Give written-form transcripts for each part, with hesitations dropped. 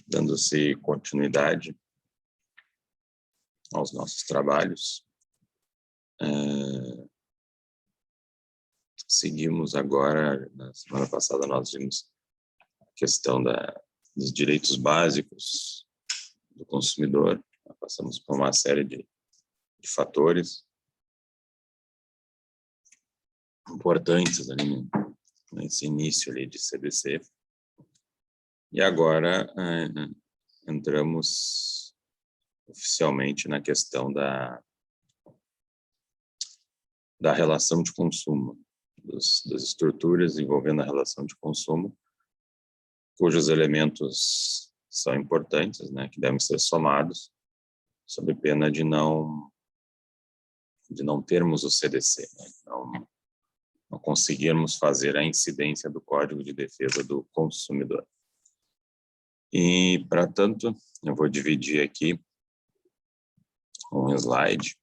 dando-se continuidade aos nossos trabalhos. Seguimos agora, na semana passada nós vimos a questão dos direitos básicos do consumidor. Passamos por uma série de fatores importantes ali nesse início ali de CDC. E agora entramos oficialmente na questão da relação de consumo, das estruturas envolvendo a relação de consumo, cujos elementos são importantes, né, que devem ser somados, sob pena de não termos o CDC, né, não conseguirmos fazer a incidência do Código de Defesa do Consumidor. E, para tanto, eu vou dividir aqui um slide.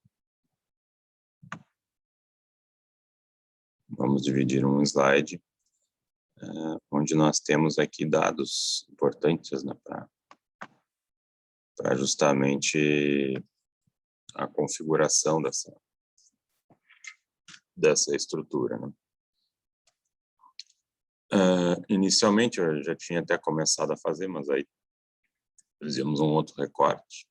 Vamos dividir um slide onde nós temos aqui dados importantes, né, para justamente a configuração dessa estrutura, né? Inicialmente, eu já tinha até começado a fazer, mas aí fizemos um outro recorte.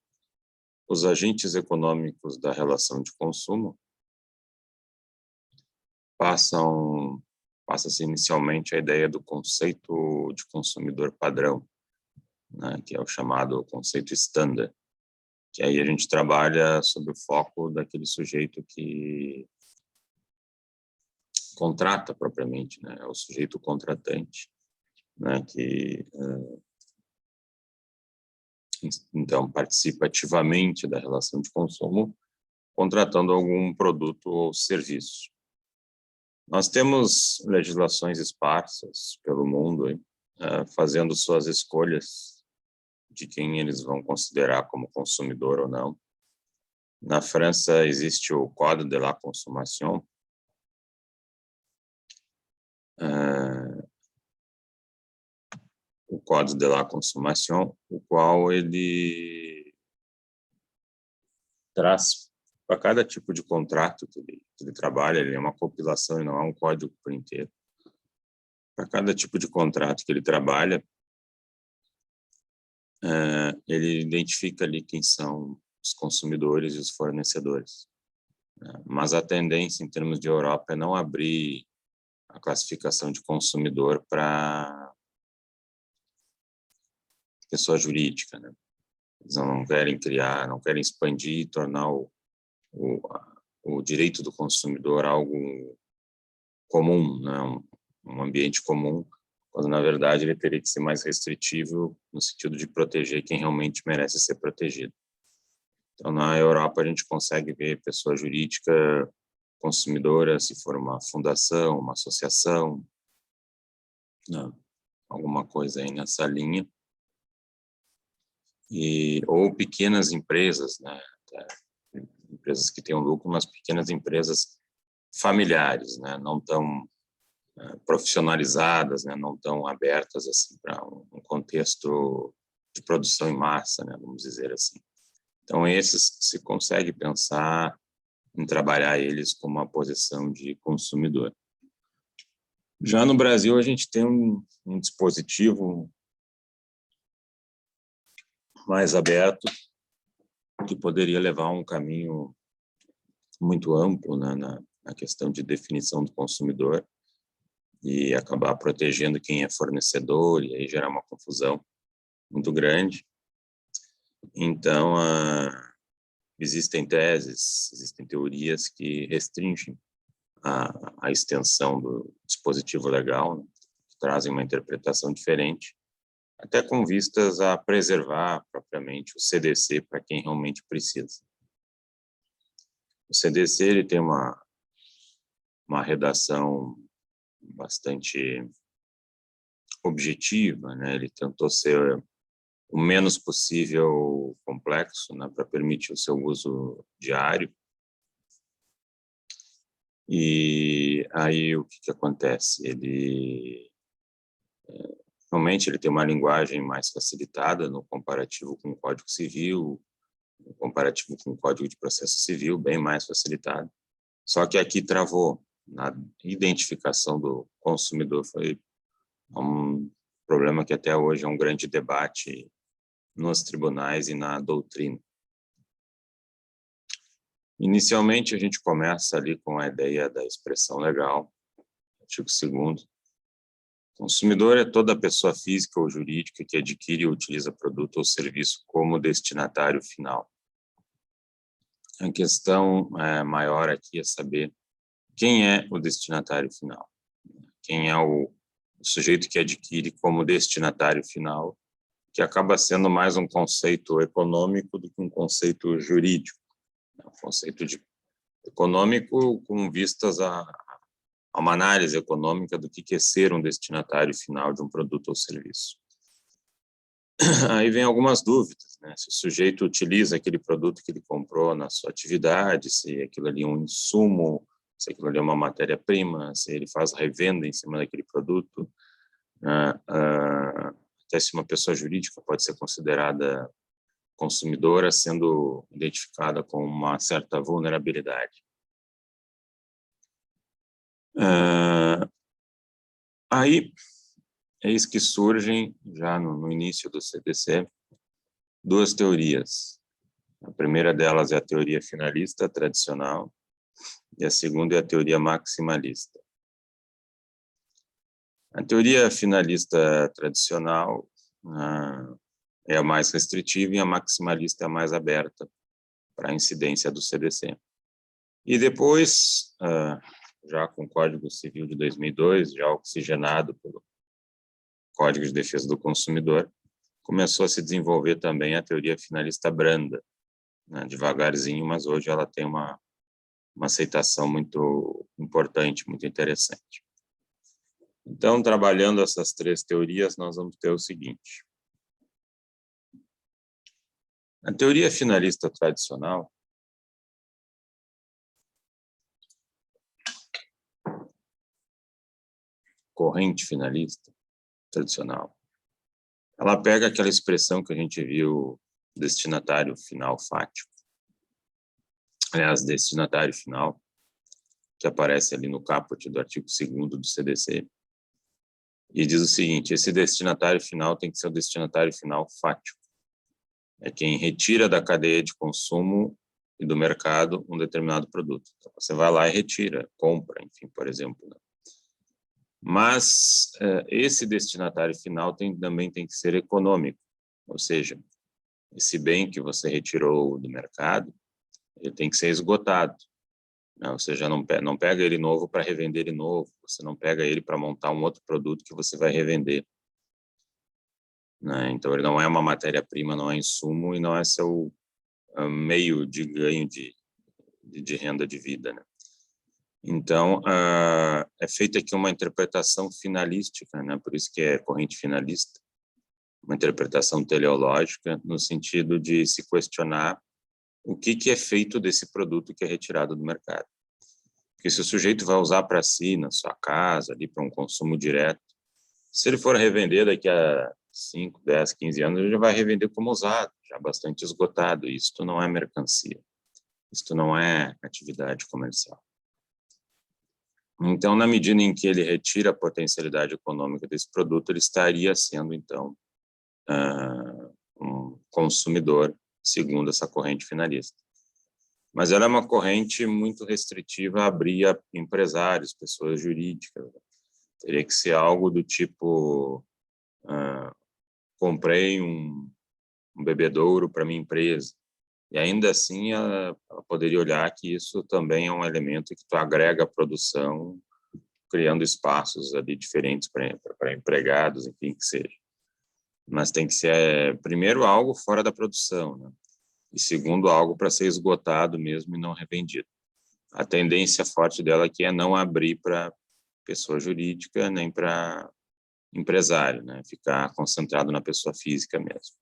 Os agentes econômicos da relação de consumo passa-se inicialmente a ideia do conceito de consumidor padrão, né, que é o chamado conceito standard, que aí a gente trabalha sob o foco daquele sujeito que contrata propriamente, né, o sujeito contratante, né, que então participa ativamente da relação de consumo, contratando algum produto ou serviço. Nós temos legislações esparsas pelo mundo, fazendo suas escolhas de quem eles vão considerar como consumidor ou não. Na França existe o Código de la Consommation, o qual ele traz para cada tipo de contrato que ele trabalha, ele é uma compilação e não é um código por inteiro. Para cada tipo de contrato que ele trabalha, ele identifica ali quem são os consumidores e os fornecedores. Mas a tendência, em termos de Europa, é não abrir a classificação de consumidor para pessoa jurídica, né? Eles não querem criar, não querem expandir e tornar o direito do consumidor algo comum, né? Um ambiente comum, quando na verdade ele teria que ser mais restritivo no sentido de proteger quem realmente merece ser protegido. Então, na Europa, a gente consegue ver pessoa jurídica consumidora, se for uma fundação, uma associação, né? Alguma coisa aí nessa linha. Ou pequenas empresas, né? Empresas que tenham lucro, mas pequenas empresas familiares, né? Não tão profissionalizadas, né? Não tão abertas assim para um contexto de produção em massa, né? Vamos dizer assim. Então, esses se consegue pensar em trabalhar eles como uma posição de consumidor. Já no Brasil, a gente tem um dispositivo mais aberto, que poderia levar a um caminho muito amplo, né, na questão de definição do consumidor e acabar protegendo quem é fornecedor e aí gerar uma confusão muito grande. Então, existem teses, existem teorias que restringem a extensão do dispositivo legal, né, que trazem uma interpretação diferente, até com vistas a preservar propriamente o CDC para quem realmente precisa. O CDC ele tem uma redação bastante objetiva, né? Ele tentou ser o menos possível complexo, né, para permitir o seu uso diário. E aí o que acontece? Ele Realmente, ele tem uma linguagem mais facilitada no comparativo com o Código Civil, no comparativo com o Código de Processo Civil, bem mais facilitado. Só que aqui travou. Na identificação do consumidor foi um problema que até hoje é um grande debate nos tribunais e na doutrina. Inicialmente, a gente começa ali com a ideia da expressão legal, artigo 2º. Consumidor é toda pessoa física ou jurídica que adquire ou utiliza produto ou serviço como destinatário final. A questão maior aqui é saber quem é o destinatário final. Quem é o sujeito que adquire como destinatário final, que acaba sendo mais um conceito econômico do que um conceito jurídico. Um conceito econômico com vistas a uma análise econômica do que é ser um destinatário final de um produto ou serviço. Aí vem algumas dúvidas, né? Se o sujeito utiliza aquele produto que ele comprou na sua atividade, se aquilo ali é um insumo, se aquilo ali é uma matéria-prima, se ele faz revenda em cima daquele produto, até se uma pessoa jurídica pode ser considerada consumidora, sendo identificada com uma certa vulnerabilidade. Aí, eis que surgem, já no início do CDC, duas teorias. A primeira delas é a teoria finalista tradicional e a segunda é a teoria maximalista. A teoria finalista tradicional é a mais restritiva e a maximalista é a mais aberta para a incidência do CDC. E depois, já com o Código Civil de 2002, já oxigenado pelo Código de Defesa do Consumidor, começou a se desenvolver também a teoria finalista branda, né, devagarzinho, mas hoje ela tem uma aceitação muito importante, muito interessante. Então, trabalhando essas três teorias, nós vamos ter o seguinte. A teoria finalista tradicional corrente finalista tradicional, ela pega aquela expressão que a gente viu, destinatário final fático. Aliás, destinatário final, que aparece ali no caput do artigo 2º do CDC, e diz o seguinte: esse destinatário final tem que ser o destinatário final fático. É quem retira da cadeia de consumo e do mercado um determinado produto. Então, você vai lá e retira, compra, enfim, por exemplo. Né? Mas esse destinatário final também tem que ser econômico, ou seja, esse bem que você retirou do mercado, ele tem que ser esgotado. Né? Você já não pega ele novo para revender ele novo, você não pega ele para montar um outro produto que você vai revender. Né? Então, ele não é uma matéria-prima, não é insumo e não é seu meio de ganho de renda de vida. Né? Então, é feita aqui uma interpretação finalística, né? Por isso que é corrente finalista, uma interpretação teleológica, no sentido de se questionar o que é feito desse produto que é retirado do mercado. Porque se o sujeito vai usar para si, na sua casa, ali para um consumo direto, se ele for revender daqui a 5, 10, 15 anos, ele já vai revender como usado, já bastante esgotado. Isto não é mercancia. Isto não é atividade comercial. Então, na medida em que ele retira a potencialidade econômica desse produto, ele estaria sendo, então, um consumidor, segundo essa corrente finalista. Mas ela é uma corrente muito restritiva a abrir a empresários, pessoas jurídicas. Teria que ser algo do tipo, comprei um bebedouro para minha empresa. E ainda assim, ela poderia olhar que isso também é um elemento que tu agrega a produção, criando espaços ali diferentes para empregados, enfim, que seja. Mas tem que ser, primeiro, algo fora da produção, né? E segundo, algo para ser esgotado mesmo e não revendido. A tendência forte dela aqui é não abrir para pessoa jurídica nem para empresário, né? Ficar concentrado na pessoa física mesmo.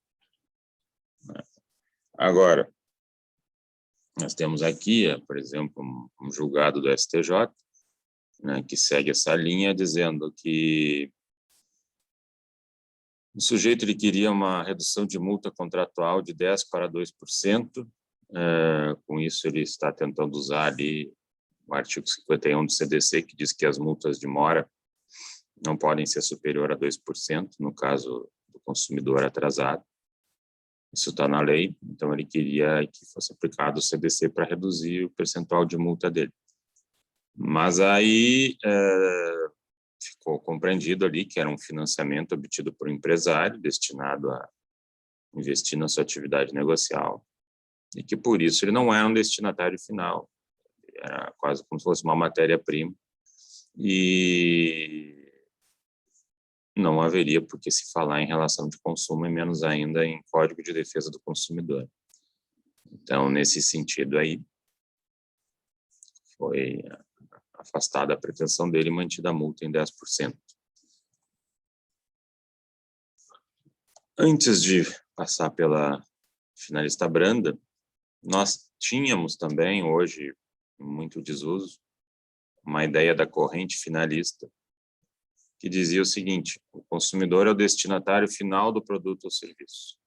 Agora, nós temos aqui, por exemplo, um julgado do STJ, né, que segue essa linha dizendo que O sujeito ele queria uma redução de multa contratual de 10% para 2%. Com isso, ele está tentando usar ali o artigo 51 do CDC, que diz que as multas de mora não podem ser superior a 2%, no caso do consumidor atrasado. Isso está na lei, então ele queria que fosse aplicado o CDC para reduzir o percentual de multa dele. Mas aí ficou compreendido ali que era um financiamento obtido por um empresário destinado a investir na sua atividade negocial e que, por isso, ele não era um destinatário final, era quase como se fosse uma matéria-prima e não haveria por que se falar em relação de consumo e menos ainda em Código de Defesa do Consumidor. Então, nesse sentido aí, foi afastada a pretensão dele e mantida a multa em 10%. Antes de passar pela finalista branda, nós tínhamos também, hoje, muito desuso, uma ideia da corrente finalista, que dizia o seguinte: o consumidor é o destinatário final do produto ou serviço,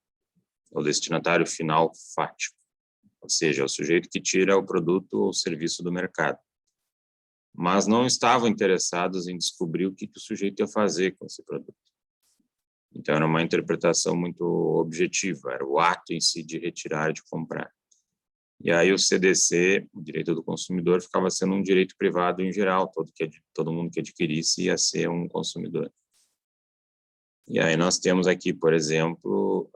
o destinatário final fático, ou seja, é o sujeito que tira o produto ou serviço do mercado. Mas não estavam interessados em descobrir o que o sujeito ia fazer com esse produto. Então, era uma interpretação muito objetiva, era o ato em si de retirar, de comprar. E aí o CDC, o direito do consumidor, ficava sendo um direito privado em geral, todo mundo que adquirisse ia ser um consumidor. E aí nós temos aqui, por exemplo,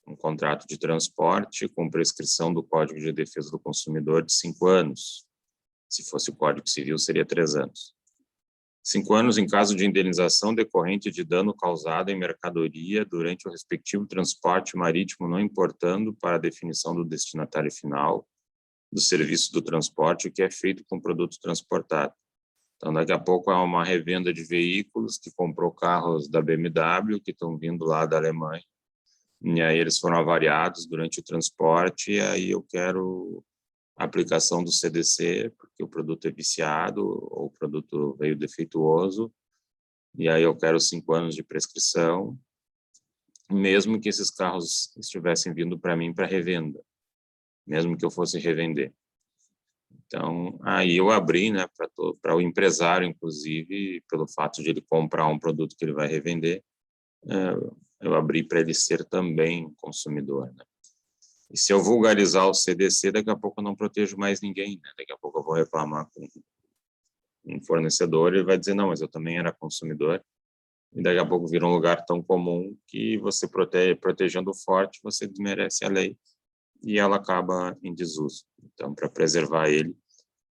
um contrato de transporte com prescrição do Código de Defesa do Consumidor de 5 anos. Se fosse o Código Civil, seria 3 anos. 5 anos em caso de indenização decorrente de dano causado em mercadoria durante o respectivo transporte marítimo, não importando para a definição do destinatário final do serviço do transporte o que é feito com o produto transportado. Então, daqui a pouco há uma revenda de veículos que comprou carros da BMW que estão vindo lá da Alemanha, e aí eles foram avariados durante o transporte, e aí eu quero a aplicação do CDC, porque o produto é viciado, ou o produto veio defeituoso, e aí eu quero 5 anos de prescrição, mesmo que esses carros estivessem vindo para mim para revenda, mesmo que eu fosse revender. Então, aí eu abri, né, para o empresário, inclusive, pelo fato de ele comprar um produto que ele vai revender, eu abri para ele ser também consumidor, né? E se eu vulgarizar o CDC, daqui a pouco eu não protejo mais ninguém, né? Daqui a pouco eu vou reclamar com um fornecedor e ele vai dizer, não, mas eu também era consumidor. E daqui a pouco vira um lugar tão comum que você protegendo o forte, você desmerece a lei e ela acaba em desuso. Então, para preservar ele,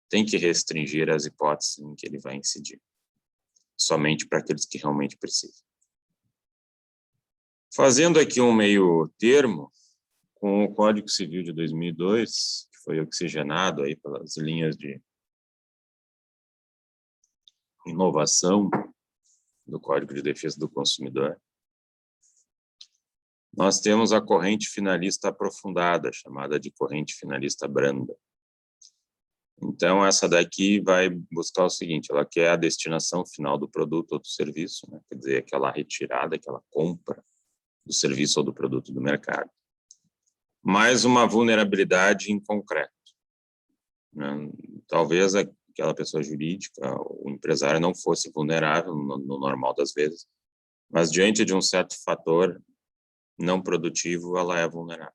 tem que restringir as hipóteses em que ele vai incidir, somente para aqueles que realmente precisam. Fazendo aqui um meio termo, com o Código Civil de 2002, que foi oxigenado aí pelas linhas de inovação do Código de Defesa do Consumidor, nós temos a corrente finalista aprofundada, chamada de corrente finalista branda. Então, essa daqui vai buscar o seguinte: ela quer a destinação final do produto ou do serviço, né? Quer dizer, aquela retirada, aquela compra do serviço ou do produto do mercado, mais uma vulnerabilidade em concreto, né? Talvez aquela pessoa jurídica, o empresário, não fosse vulnerável no normal das vezes, mas diante de um certo fator não produtivo, ela é vulnerável.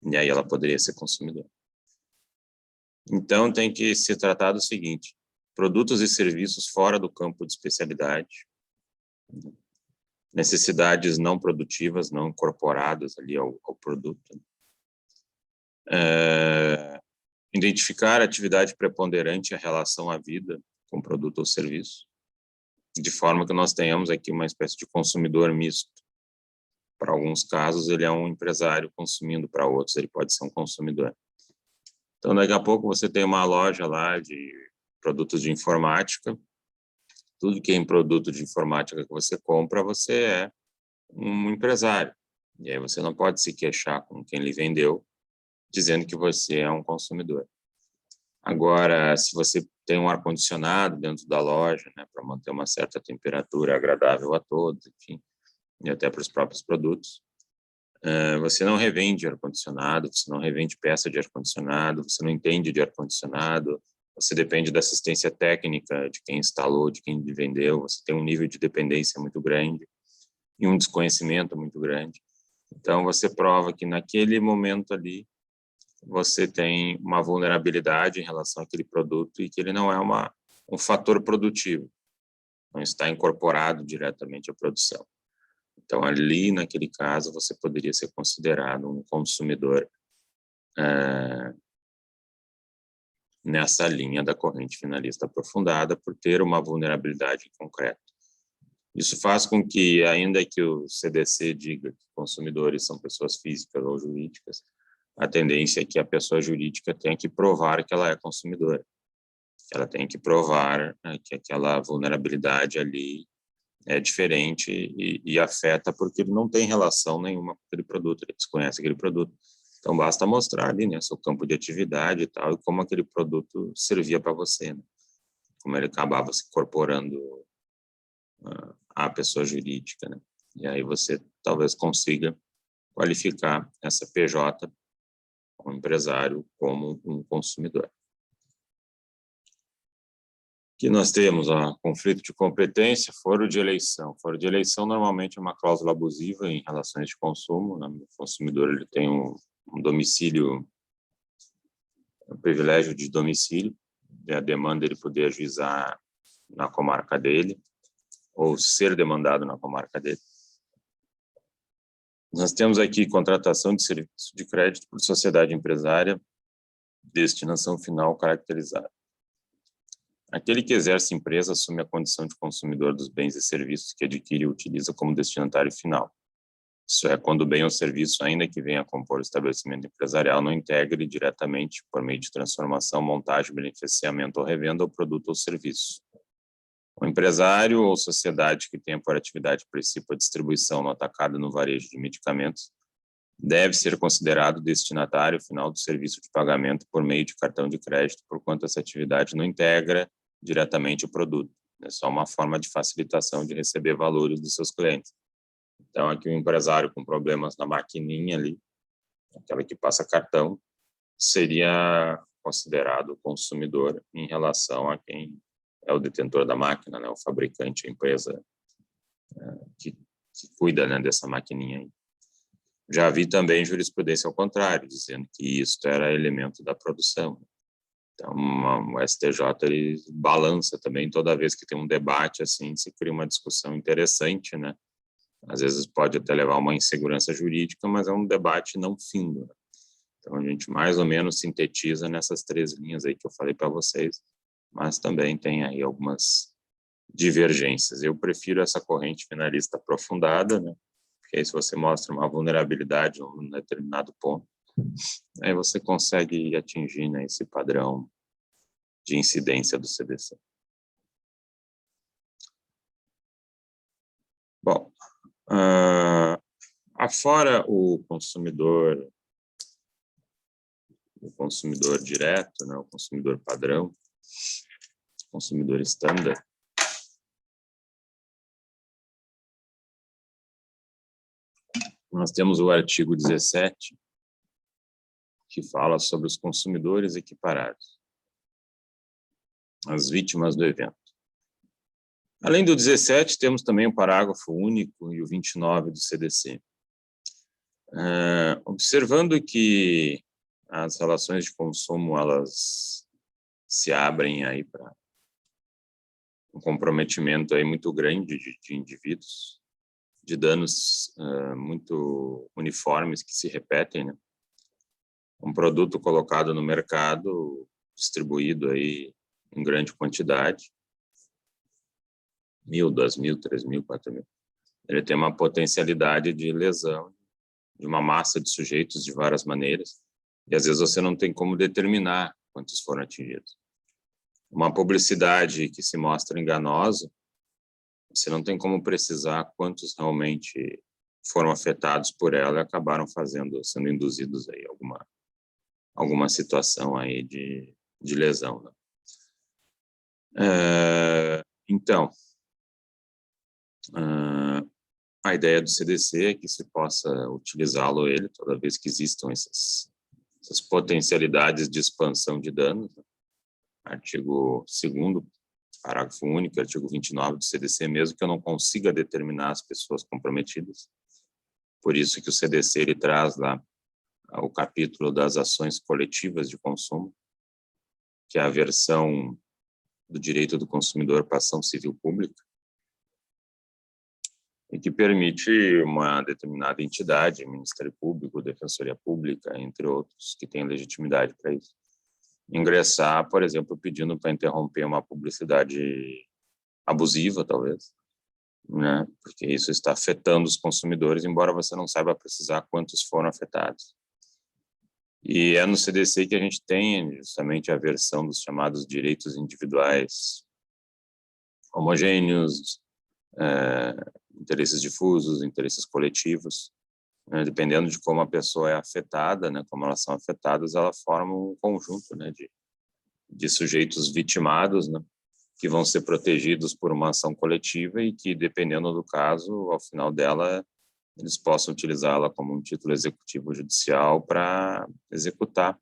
E aí ela poderia ser consumidora. Então, tem que se tratar do seguinte: produtos e serviços fora do campo de especialidade, necessidades não produtivas, não incorporadas ali ao produto, identificar a atividade preponderante em relação à vida com o produto ou serviço, de forma que nós tenhamos aqui uma espécie de consumidor misto. Para alguns casos, ele é um empresário consumindo, para outros, ele pode ser um consumidor. Então, daqui a pouco, você tem uma loja lá de produtos de informática. Tudo que é em produto de informática que você compra, você é um empresário. E aí você não pode se queixar com quem lhe vendeu, dizendo que você é um consumidor. Agora, se você tem um ar-condicionado dentro da loja, né, para manter uma certa temperatura agradável a todos, enfim, e até para os próprios produtos. Você não revende ar-condicionado, você não revende peça de ar-condicionado, você não entende de ar-condicionado, você depende da assistência técnica de quem instalou, de quem vendeu, você tem um nível de dependência muito grande e um desconhecimento muito grande. Então, você prova que naquele momento ali, você tem uma vulnerabilidade em relação àquele produto e que ele não é um fator produtivo, não está incorporado diretamente à produção. Então, ali, naquele caso, você poderia ser considerado um consumidor nessa linha da corrente finalista aprofundada por ter uma vulnerabilidade concreta. Isso faz com que, ainda que o CDC diga que consumidores são pessoas físicas ou jurídicas, a tendência é que a pessoa jurídica tenha que provar que ela é consumidora. Ela tem que provar que aquela vulnerabilidade ali é diferente e afeta porque ele não tem relação nenhuma com aquele produto, ele desconhece aquele produto. Então, basta mostrar ali, né, seu campo de atividade e tal, e como aquele produto servia para você, né? Como ele acabava se incorporando à pessoa jurídica, né? E aí você talvez consiga qualificar essa PJ, um empresário, como um consumidor. Aqui nós temos conflito de competência, foro de eleição. Foro de eleição normalmente é uma cláusula abusiva em relações de consumo, né? O consumidor ele tem um domicílio, um privilégio de domicílio, e a demanda ele poder ajuizar na comarca dele, ou ser demandado na comarca dele. Nós temos aqui contratação de serviço de crédito por sociedade empresária, destinação final caracterizada. Aquele que exerce empresa assume a condição de consumidor dos bens e serviços que adquire e utiliza como destinatário final. Isso é, quando o bem ou serviço, ainda que venha a compor o estabelecimento empresarial, não integre diretamente, por meio de transformação, montagem, beneficiamento ou revenda, o produto ou serviço. O empresário ou sociedade que tenha por atividade princípio a distribuição no atacado e no varejo de medicamentos deve ser considerado destinatário final do serviço de pagamento por meio de cartão de crédito, porquanto essa atividade não integra diretamente o produto. É só uma forma de facilitação de receber valores dos seus clientes. Então, aqui o empresário com problemas na maquininha ali, aquela que passa cartão, seria considerado consumidor em relação a quem é o detentor da máquina, né, o fabricante, a empresa que cuida, né, dessa maquininha aí. Já vi também jurisprudência ao contrário, dizendo que isso era elemento da produção. Então, o STJ ele balança também toda vez que tem um debate assim, se cria uma discussão interessante, né? Às vezes pode até levar a uma insegurança jurídica, mas é um debate não findo, né? Então, a gente mais ou menos sintetiza nessas 3 linhas aí que eu falei para vocês, mas também tem aí algumas divergências. Eu prefiro essa corrente finalista aprofundada, né? Porque aí se você mostra uma vulnerabilidade em um determinado ponto, aí você consegue atingir, né, esse padrão de incidência do CDC. Bom, afora o consumidor direto, né, o consumidor padrão, consumidor standard, nós temos o artigo 17, que fala sobre os consumidores equiparados, as vítimas do evento. Além do 17, temos também o parágrafo único e o 29 do CDC. Observando que as relações de consumo elas se abrem aí para um comprometimento aí muito grande de indivíduos, de danos muito uniformes que se repetem, né? Um produto colocado no mercado, distribuído aí em grande quantidade, 1.000, 2.000, 3.000, 4.000, ele tem uma potencialidade de lesão de uma massa de sujeitos de várias maneiras, e às vezes você não tem como determinar quantos foram atingidos. Uma publicidade que se mostra enganosa, você não tem como precisar quantos realmente foram afetados por ela e acabaram sendo induzidos aí alguma situação aí de lesão, né? Então, a ideia do CDC é que se possa utilizá-lo toda vez que existam essas potencialidades de expansão de danos, né? Artigo 2º, parágrafo único, artigo 29 do CDC, mesmo que eu não consiga determinar as pessoas comprometidas. Por isso que o CDC ele traz lá o capítulo das ações coletivas de consumo, que é a versão do direito do consumidor para ação civil pública, e que permite uma determinada entidade, Ministério Público, Defensoria Pública, entre outros, que tem legitimidade para isso, ingressar, por exemplo, pedindo para interromper uma publicidade abusiva, talvez, né? Porque isso está afetando os consumidores, embora você não saiba precisar quantos foram afetados. E é no CDC que a gente tem justamente a versão dos chamados direitos individuais homogêneos, interesses difusos, interesses coletivos, né? Dependendo de como a pessoa é afetada, né? Como elas são afetadas, ela forma um conjunto, né? de sujeitos vitimados, né? Que vão ser protegidos por uma ação coletiva e que, dependendo do caso, ao final dela, eles possam utilizá-la como um título executivo judicial para executar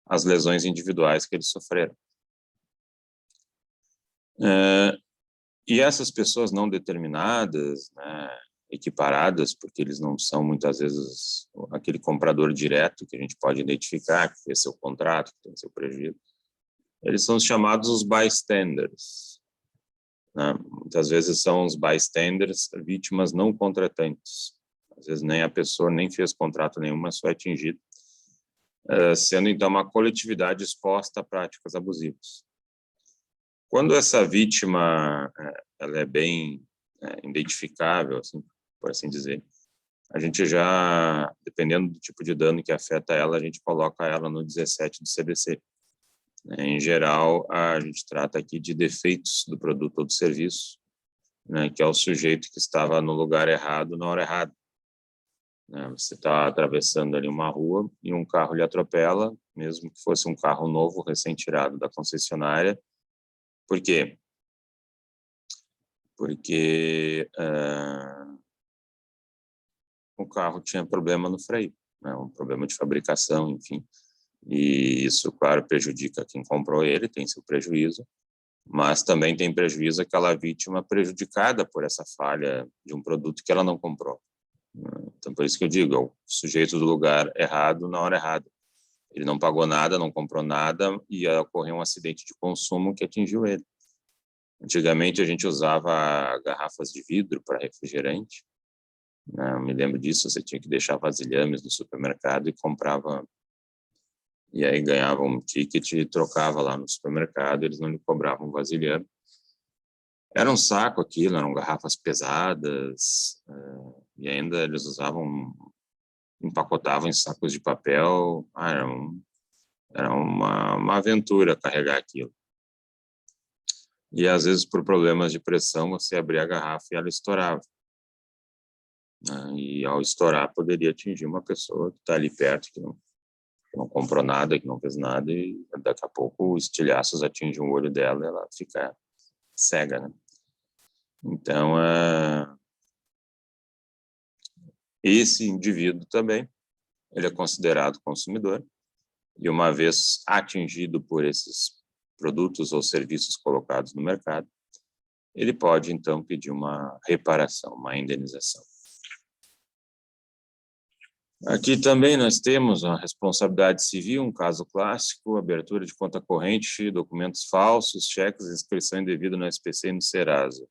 as lesões individuais que eles sofreram. E essas pessoas não determinadas, né, equiparadas, porque eles não são, muitas vezes, aquele comprador direto que a gente pode identificar, que fez seu contrato, que tem seu prejuízo, eles são chamados os bystanders, né? Muitas vezes são os bystanders vítimas não contratantes. Às vezes nem a pessoa nem fez contrato nenhum, mas foi atingida, sendo então uma coletividade exposta a práticas abusivas. Quando essa vítima ela é bem identificável, assim, por assim dizer, a gente já, dependendo do tipo de dano que afeta ela, a gente coloca ela no 17 do CDC. Em geral, a gente trata aqui de defeitos do produto ou do serviço, né, que é o sujeito que estava no lugar errado na hora errada. Você está atravessando ali uma rua e um carro lhe atropela, mesmo que fosse um carro novo, recém-tirado da concessionária. Por quê? Porque o carro tinha problema no freio, né, um problema de fabricação, enfim. E isso, claro, prejudica quem comprou ele, tem seu prejuízo, mas também tem prejuízo aquela vítima prejudicada por essa falha de um produto que ela não comprou. Então, por isso que eu digo, é o sujeito do lugar errado na hora errada. Ele não pagou nada, não comprou nada e ocorreu um acidente de consumo que atingiu ele. Antigamente, a gente usava garrafas de vidro para refrigerante, né? Eu me lembro disso, você tinha que deixar vasilhames no supermercado e comprava, e aí ganhava um ticket e trocava lá no supermercado, eles não lhe cobravam vasilhame. Era um saco aquilo, eram garrafas pesadas, e ainda eles empacotavam em sacos de papel. Era uma aventura carregar aquilo. E às vezes, por problemas de pressão, você abria a garrafa e ela estourava, né? E ao estourar, poderia atingir uma pessoa que está ali perto, que não comprou nada, que não fez nada, e daqui a pouco os estilhaços atingem o olho dela e ela fica cega, né? Então, esse indivíduo também, ele é considerado consumidor, e uma vez atingido por esses produtos ou serviços colocados no mercado, ele pode, então, pedir uma reparação, uma indenização. Aqui também nós temos a responsabilidade civil, um caso clássico, abertura de conta corrente, documentos falsos, cheques, inscrição indevida no SPC e no Serasa.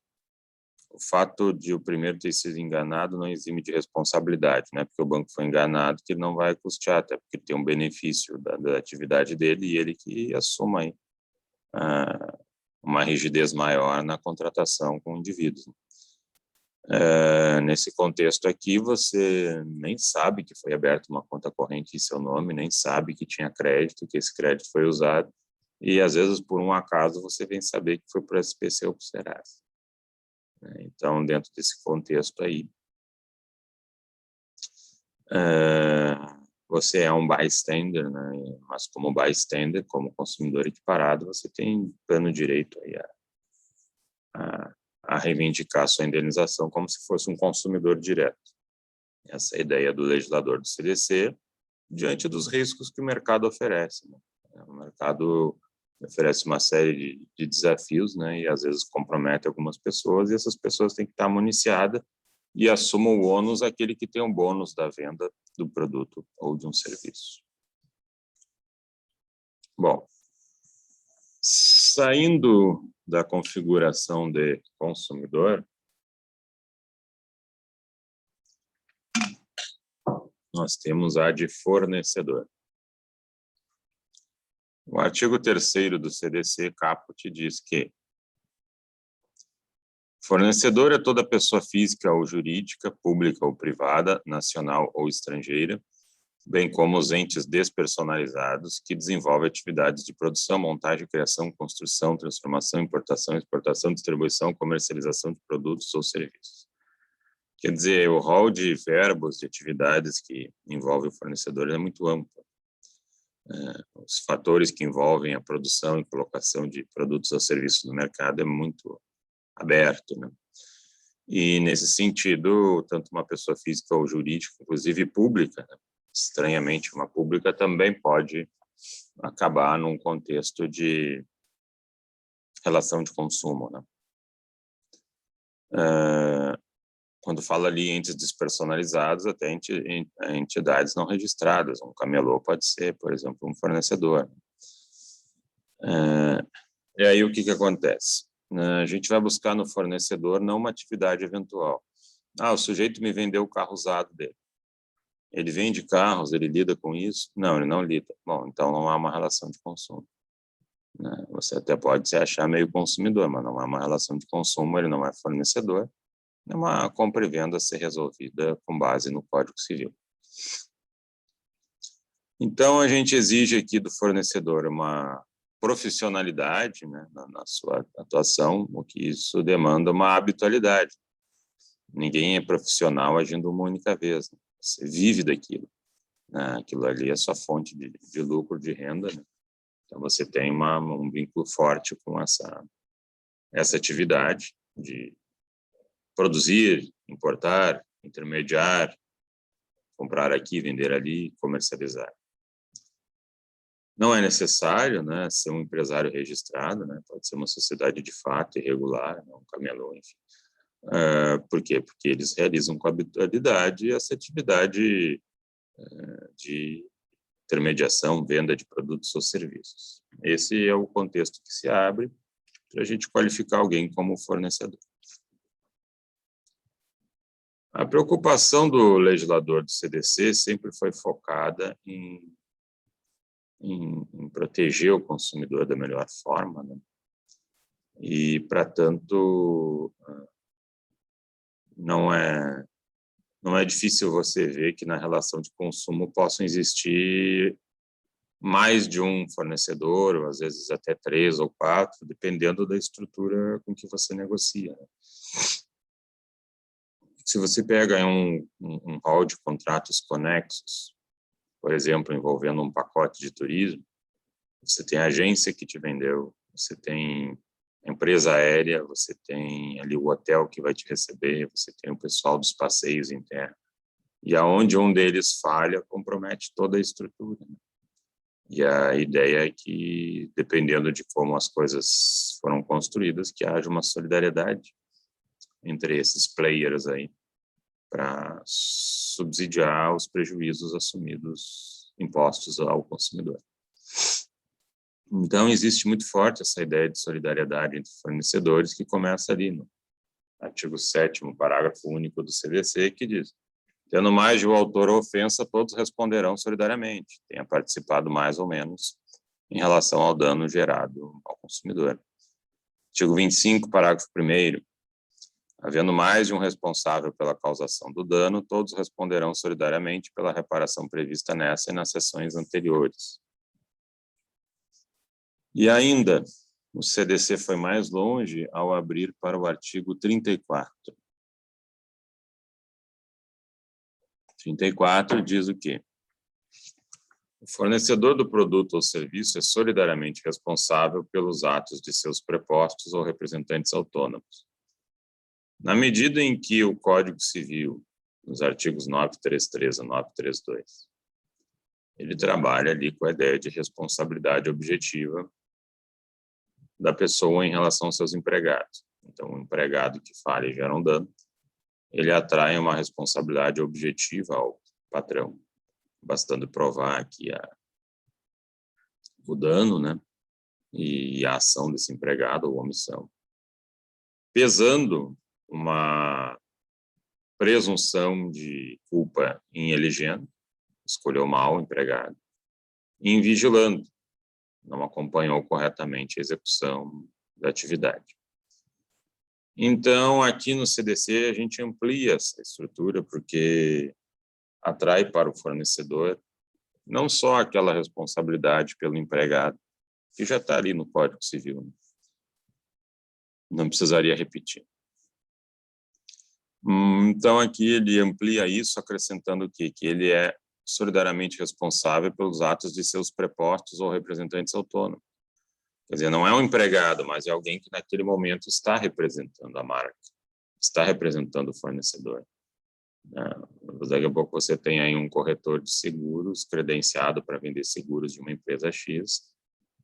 O fato de o primeiro ter sido enganado não exime de responsabilidade, né? Porque o banco foi enganado, que ele não vai custear, até porque tem um benefício da atividade dele e ele que assuma aí, uma rigidez maior na contratação com indivíduos. Nesse contexto aqui, você nem sabe que foi aberta uma conta corrente em seu nome, nem sabe que tinha crédito, que esse crédito foi usado, e às vezes, por um acaso, você vem saber que foi para o SPC ou para o Serasa. Então, dentro desse contexto aí, você é um bystander, né? Mas como bystander, como consumidor equiparado, você tem pleno direito aí a reivindicar sua indenização como se fosse um consumidor direto. Essa é a ideia do legislador do CDC, diante dos riscos que o mercado oferece, né? O mercado oferece uma série de desafios, né? E às vezes compromete algumas pessoas, e essas pessoas têm que estar municiadas e assumam o ônus aquele que tem o bônus da venda do produto ou de um serviço. Bom, saindo da configuração de consumidor, nós temos a de fornecedor. O artigo 3º do CDC, caput, diz que fornecedor é toda pessoa física ou jurídica, pública ou privada, nacional ou estrangeira, bem como os entes despersonalizados que desenvolvem atividades de produção, montagem, criação, construção, transformação, importação, exportação, distribuição, comercialização de produtos ou serviços. Quer dizer, o rol de verbos, de atividades que envolve o fornecedor é muito amplo. Os fatores que envolvem a produção e colocação de produtos ou serviços no mercado é muito aberto, né? E, nesse sentido, tanto uma pessoa física ou jurídica, inclusive pública, né? Estranhamente, uma pública também pode acabar num contexto de relação de consumo, né? Quando fala ali entes despersonalizados, até entidades não registradas. Um camelô pode ser, por exemplo, um fornecedor. E aí o que acontece? A gente vai buscar no fornecedor não uma atividade eventual. O sujeito me vendeu o carro usado dele. Ele vende carros, ele lida com isso? Não, ele não lida. Bom, então não há uma relação de consumo, né? Você até pode se achar meio consumidor, mas não há uma relação de consumo, ele não é fornecedor. É uma compra e venda a ser resolvida com base no Código Civil. Então, a gente exige aqui do fornecedor uma profissionalidade, né, na sua atuação, o que isso demanda uma habitualidade. Ninguém é profissional agindo uma única vez, né? Você vive daquilo, né? Aquilo ali é sua fonte de lucro, de renda, né? Então, você tem um vínculo forte com essa atividade de produzir, importar, intermediar, comprar aqui, vender ali, comercializar. Não é necessário, né, ser um empresário registrado, né? Pode ser uma sociedade de fato irregular, um camelô, enfim. Por quê? Porque eles realizam com habitualidade essa atividade de intermediação, venda de produtos ou serviços. Esse é o contexto que se abre para a gente qualificar alguém como fornecedor. A preocupação do legislador do CDC sempre foi focada em proteger o consumidor da melhor forma, né? E, para tanto, não é difícil você ver que na relação de consumo possam existir mais de um fornecedor, ou às vezes até 3 ou 4, dependendo da estrutura com que você negocia, né? Se você pega um rol de contratos conexos, por exemplo, envolvendo um pacote de turismo, você tem a agência que te vendeu, você tem a empresa aérea, você tem ali o hotel que vai te receber, você tem o pessoal dos passeios internos. E aonde um deles falha, compromete toda a estrutura, né? E a ideia é que, dependendo de como as coisas foram construídas, que haja uma solidariedade entre esses players aí, para subsidiar os prejuízos assumidos, impostos ao consumidor. Então, existe muito forte essa ideia de solidariedade entre fornecedores, que começa ali no artigo 7º, parágrafo único do CDC, que diz: tendo mais de um autor ou ofensa, todos responderão solidariamente, tenha participado mais ou menos em relação ao dano gerado ao consumidor. Artigo 25, parágrafo 1º, havendo mais de um responsável pela causação do dano, todos responderão solidariamente pela reparação prevista nessa e nas seções anteriores. E ainda, o CDC foi mais longe ao abrir para o artigo 34. 34 diz o quê? O fornecedor do produto ou serviço é solidariamente responsável pelos atos de seus prepostos ou representantes autônomos, Na medida em que o Código Civil, nos artigos 933 a 932, ele trabalha ali com a ideia de responsabilidade objetiva da pessoa em relação aos seus empregados. Então, o empregado que falha e gera um dano, ele atrai uma responsabilidade objetiva ao patrão, bastando provar que o dano, né, e a ação desse empregado ou omissão, pesando uma presunção de culpa em elegendo, escolheu mal o empregado, e em vigilando, não acompanhou corretamente a execução da atividade. Então, aqui no CDC, a gente amplia essa estrutura, porque atrai para o fornecedor não só aquela responsabilidade pelo empregado, que já está ali no Código Civil, né? Não precisaria repetir. Então, aqui ele amplia isso, acrescentando o quê? Que ele é solidariamente responsável pelos atos de seus prepostos ou representantes autônomos. Quer dizer, não é um empregado, mas é alguém que naquele momento está representando a marca, está representando o fornecedor. Daqui a pouco você tem aí um corretor de seguros credenciado para vender seguros de uma empresa X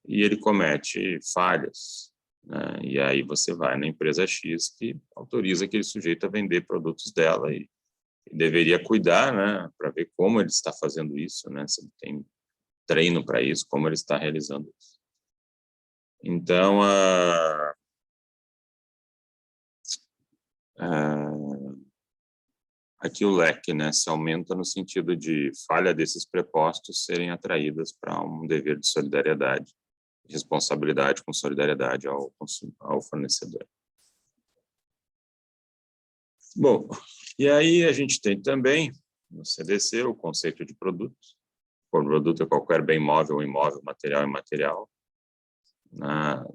e ele comete falhas, né? E aí você vai na empresa X que autoriza aquele sujeito a vender produtos dela e deveria cuidar, né, para ver como ele está fazendo isso, né, se ele tem treino para isso, como ele está realizando isso. Então, aqui o leque, né, se aumenta no sentido de falha desses prepostos serem atraídas para um dever de solidariedade, responsabilidade com solidariedade ao fornecedor. Bom, e aí a gente tem também no CDC o conceito de produto. O produto é qualquer bem móvel ou imóvel, material e imaterial.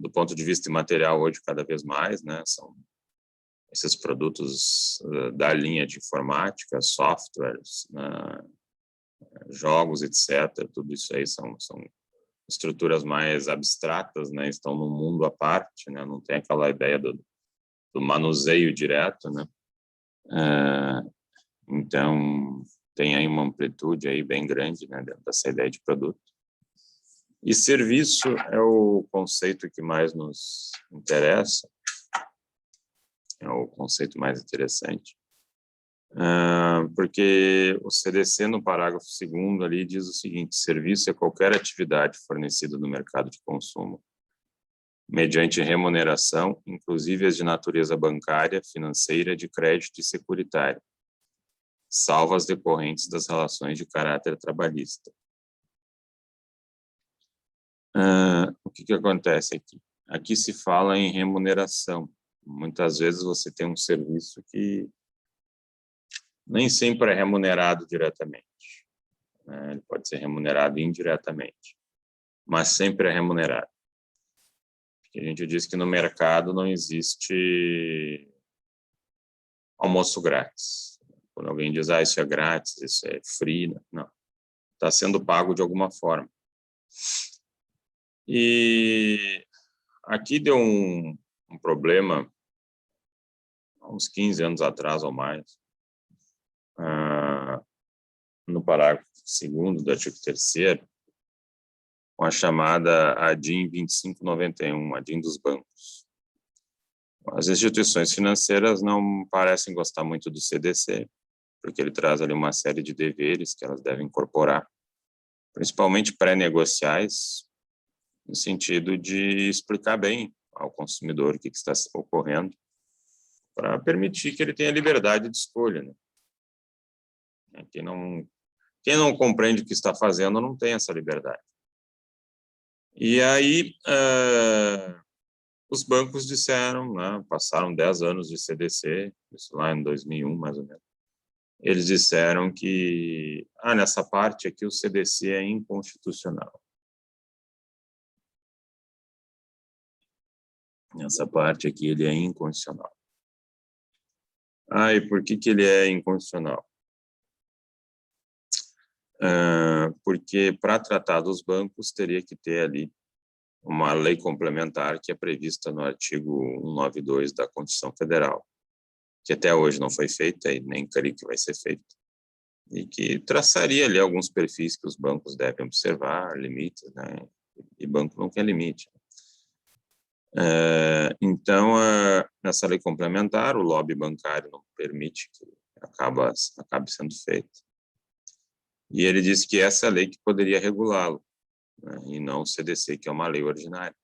Do ponto de vista imaterial, hoje, cada vez mais, né, são esses produtos da linha de informática, softwares, jogos, etc. Tudo isso aí são estruturas mais abstratas, né, estão num mundo à parte, né, não tem aquela ideia do manuseio direto, né. Então, tem aí uma amplitude aí bem grande, né, dentro dessa ideia de produto. E serviço é o conceito que mais nos interessa, é o conceito mais interessante, porque o CDC, no parágrafo 2º, ali diz o seguinte: serviço é qualquer atividade fornecida no mercado de consumo, mediante remuneração, inclusive as de natureza bancária, financeira, de crédito e securitária, salvo as decorrentes das relações de caráter trabalhista. O que acontece aqui? Aqui se fala em remuneração. Muitas vezes você tem um serviço que nem sempre é remunerado diretamente, né? Ele pode ser remunerado indiretamente, mas sempre é remunerado. Porque a gente diz que no mercado não existe almoço grátis. Quando alguém diz, isso é grátis, isso é free, não. Está sendo pago de alguma forma. E aqui deu um problema, há uns 15 anos atrás ou mais, no parágrafo 2º do artigo 3º, com a chamada ADIM 2591, ADIM dos bancos. As instituições financeiras não parecem gostar muito do CDC, porque ele traz ali uma série de deveres que elas devem incorporar, principalmente pré-negociais, no sentido de explicar bem ao consumidor o que está ocorrendo, para permitir que ele tenha liberdade de escolha, né? Quem não compreende o que está fazendo não tem essa liberdade. E aí, os bancos disseram, né, passaram 10 anos de CDC, isso lá em 2001, mais ou menos, eles disseram que, nessa parte aqui o CDC é inconstitucional. Nessa parte aqui ele é inconstitucional. E por que ele é inconstitucional? Porque para tratar dos bancos teria que ter ali uma lei complementar que é prevista no artigo 192 da Constituição Federal, que até hoje não foi feita e nem creio que vai ser feita, e que traçaria ali alguns perfis que os bancos devem observar, limites, né? E banco não quer limite. Então, nessa lei complementar, o lobby bancário não permite que acabe sendo feito. E ele disse que essa é a lei que poderia regulá-lo, né? E não o CDC, que é uma lei ordinária.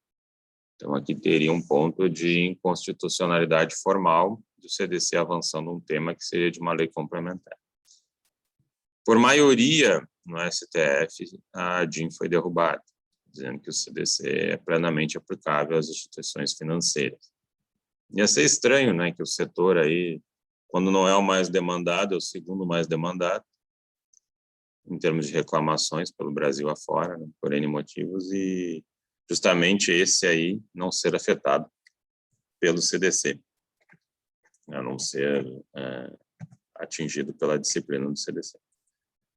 Então, aqui teria um ponto de inconstitucionalidade formal do CDC avançando um tema que seria de uma lei complementar. Por maioria, no STF, a DIN foi derrubada, dizendo que o CDC é plenamente aplicável às instituições financeiras. Ia ser estranho, né, que o setor aí, quando não é o mais demandado, é o segundo mais demandado, em termos de reclamações pelo Brasil afora, né, por N motivos, e justamente esse aí não ser afetado pelo CDC, a não ser atingido pela disciplina do CDC.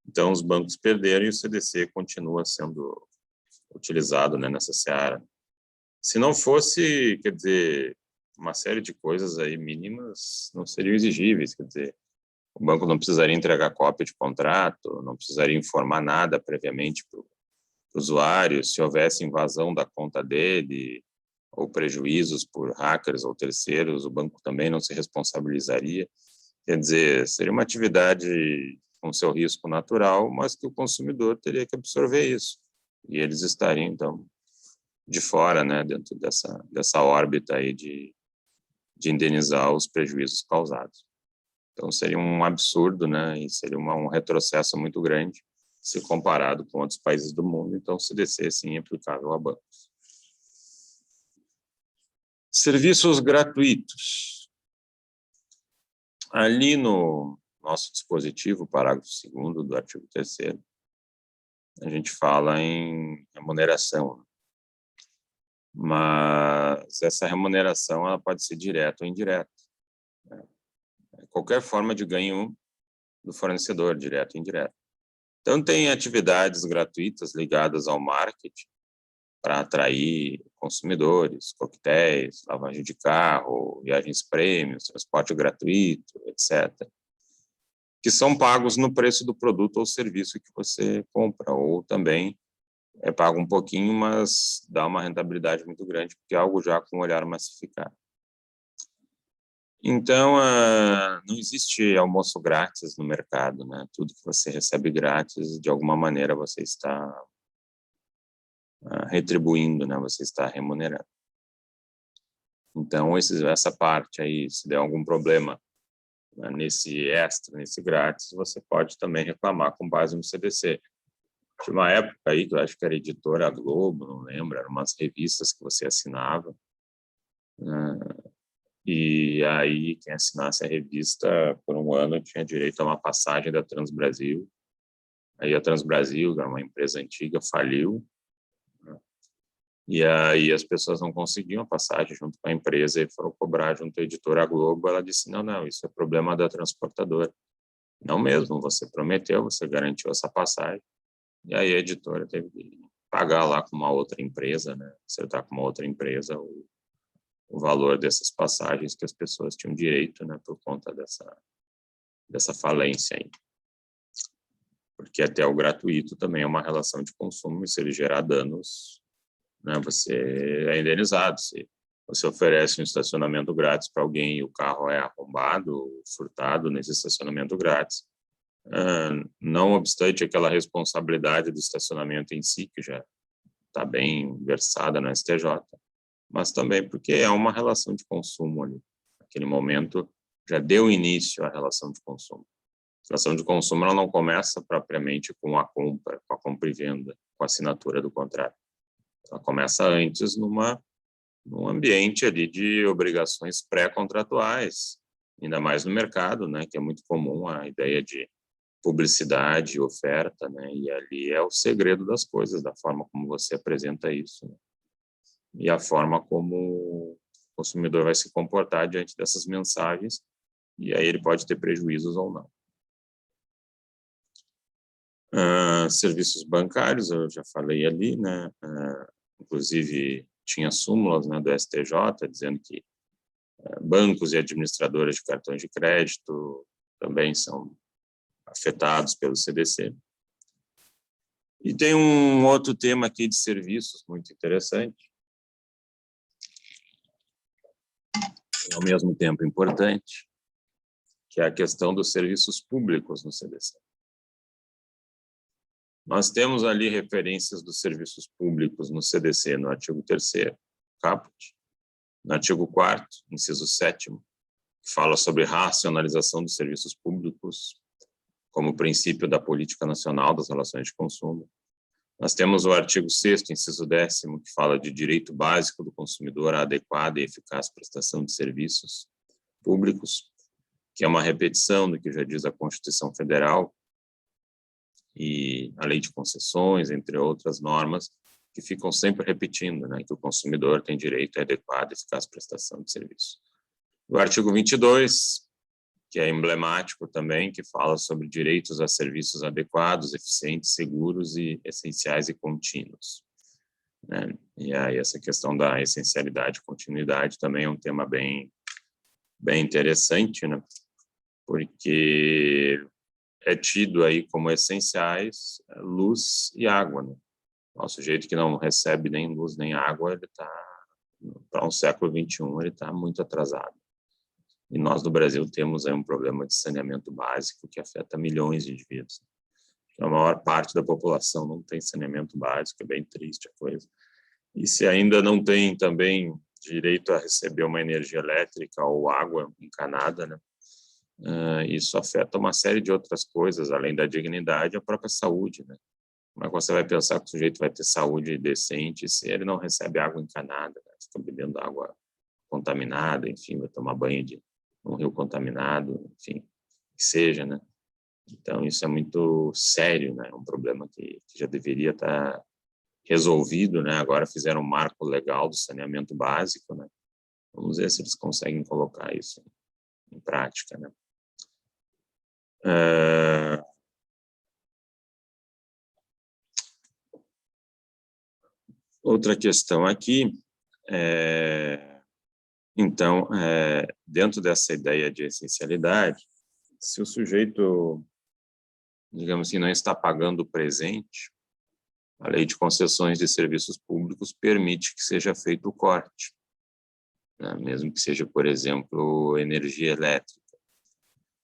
Então, os bancos perderam e o CDC continua sendo utilizado, né, nessa seara. Se não fosse, quer dizer, uma série de coisas aí mínimas não seriam exigíveis, quer dizer, o banco não precisaria entregar cópia de contrato, não precisaria informar nada previamente para o usuário, se houvesse invasão da conta dele ou prejuízos por hackers ou terceiros, o banco também não se responsabilizaria. Quer dizer, seria uma atividade com seu risco natural, mas que o consumidor teria que absorver isso. E eles estariam, então, de fora, né, dentro dessa órbita aí de indenizar os prejuízos causados. Então, seria um absurdo, né, e seria um retrocesso muito grande se comparado com outros países do mundo. Então, o CDC, sim, é aplicável a bancos. Serviços gratuitos. Ali no nosso dispositivo, parágrafo 2º do artigo 3º, a gente fala em remuneração. Mas essa remuneração ela pode ser direta ou indireta. Qualquer forma de ganho do fornecedor, direto ou indireto. Então, tem atividades gratuitas ligadas ao marketing para atrair consumidores, coquetéis, lavagem de carro, viagens prêmios, transporte gratuito, etc., que são pagos no preço do produto ou serviço que você compra, ou também é pago um pouquinho, mas dá uma rentabilidade muito grande, porque é algo já com um olhar massificado. Então, não existe almoço grátis no mercado, né? Tudo que você recebe grátis, de alguma maneira, você está retribuindo, né? Você está remunerando. Então, essa parte aí, se der algum problema, né, nesse extra, nesse grátis, você pode também reclamar com base no CDC. Tinha uma época aí que eu acho que era Editora Globo, não lembro, eram umas revistas que você assinava, e aí quem assinasse a revista por um ano tinha direito a uma passagem da Transbrasil. Aí a Transbrasil, que era uma empresa antiga, faliu, né? E aí as pessoas não conseguiam a passagem junto com a empresa e foram cobrar junto à Editora Globo. Ela disse, não, isso é problema da transportadora. Não mesmo, você prometeu, você garantiu essa passagem. E aí a editora teve que pagar lá com uma outra empresa, né? Acertar com uma outra empresa o valor dessas passagens que as pessoas tinham direito, né? Por conta dessa falência aí. Porque até o gratuito também é uma relação de consumo, e se ele gerar danos, né, você é indenizado. Se você oferece um estacionamento grátis para alguém e o carro é arrombado, furtado nesse estacionamento grátis, não obstante aquela responsabilidade do estacionamento em si, que já está bem versada no STJ, mas também porque é uma relação de consumo ali. Naquele momento já deu início à relação de consumo. A relação de consumo ela não começa propriamente com a compra e venda, com a assinatura do contrato. Ela começa antes num ambiente ali de obrigações pré-contratuais, ainda mais no mercado, né, que é muito comum a ideia de publicidade, oferta, né, e ali é o segredo das coisas, da forma como você apresenta isso, né, e a forma como o consumidor vai se comportar diante dessas mensagens, e aí ele pode ter prejuízos ou não. Serviços bancários, eu já falei ali, né? Inclusive tinha súmulas, né, do STJ dizendo que Bancos e administradoras de cartões de crédito também são afetados pelo CDC. E tem um outro tema aqui de serviços muito interessante, e ao mesmo tempo importante, que é a questão dos serviços públicos no CDC. Nós temos ali referências dos serviços públicos no CDC, no artigo 3º, caput, no artigo 4º, inciso 7º, que fala sobre racionalização dos serviços públicos como princípio da política nacional das relações de consumo. Nós temos o artigo 6º, inciso 10º, que fala de direito básico do consumidor à adequada e eficaz prestação de serviços públicos, que é uma repetição do que já diz a Constituição Federal e a Lei de Concessões, entre outras normas, que ficam sempre repetindo, né, que o consumidor tem direito à adequada e eficaz prestação de serviço. O artigo 22, que é emblemático também, que fala sobre direitos a serviços adequados, eficientes, seguros e essenciais e contínuos, né? E aí essa questão da essencialidade e continuidade também é um tema bem interessante, né? Porque é tido aí como essenciais luz e água, né? O sujeito que não recebe nem luz nem água, ele está, para um século XXI, ele está muito atrasado. E nós, no Brasil, temos aí um problema de saneamento básico que afeta milhões de indivíduos. A maior parte da população não tem saneamento básico, é bem triste a coisa. E se ainda não tem também direito a receber uma energia elétrica ou água encanada, né? Isso afeta uma série de outras coisas, além da dignidade, a própria saúde, né? Como é que você vai pensar que o sujeito vai ter saúde decente se ele não recebe água encanada, né? Fica bebendo água contaminada, enfim, vai tomar banho de um rio contaminado, enfim, que seja, né? Então, isso é muito sério, né? É um problema que já deveria estar resolvido, né? Agora fizeram um marco legal do saneamento básico, né? Vamos ver se eles conseguem colocar isso em prática, né? Outra questão aqui, então, dentro dessa ideia de essencialidade, se o sujeito, digamos assim, não está pagando o presente, a Lei de Concessões de Serviços Públicos permite que seja feito o corte, né? Mesmo que seja, por exemplo, energia elétrica.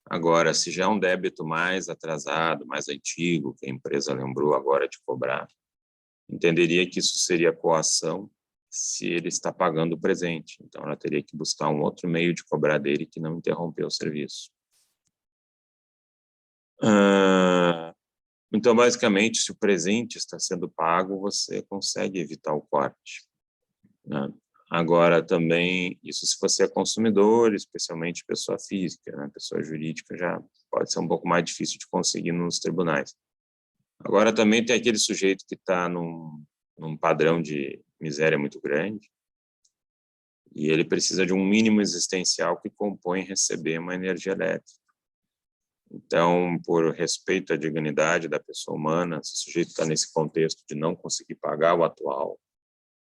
Agora, se já é um débito mais atrasado, mais antigo, que a empresa lembrou agora de cobrar, entenderia que isso seria coação se ele está pagando o presente. Então, ela teria que buscar um outro meio de cobrar dele que não interrompeu o serviço. Então, basicamente, se o presente está sendo pago, você consegue evitar o corte, né? Agora, também, isso se você é consumidor, especialmente pessoa física, né? Pessoa jurídica já pode ser um pouco mais difícil de conseguir nos tribunais. Agora, também tem aquele sujeito que está num padrão de miséria muito grande e ele precisa de um mínimo existencial que compõe receber uma energia elétrica. Então, por respeito à dignidade da pessoa humana, se o sujeito está nesse contexto de não conseguir pagar o atual,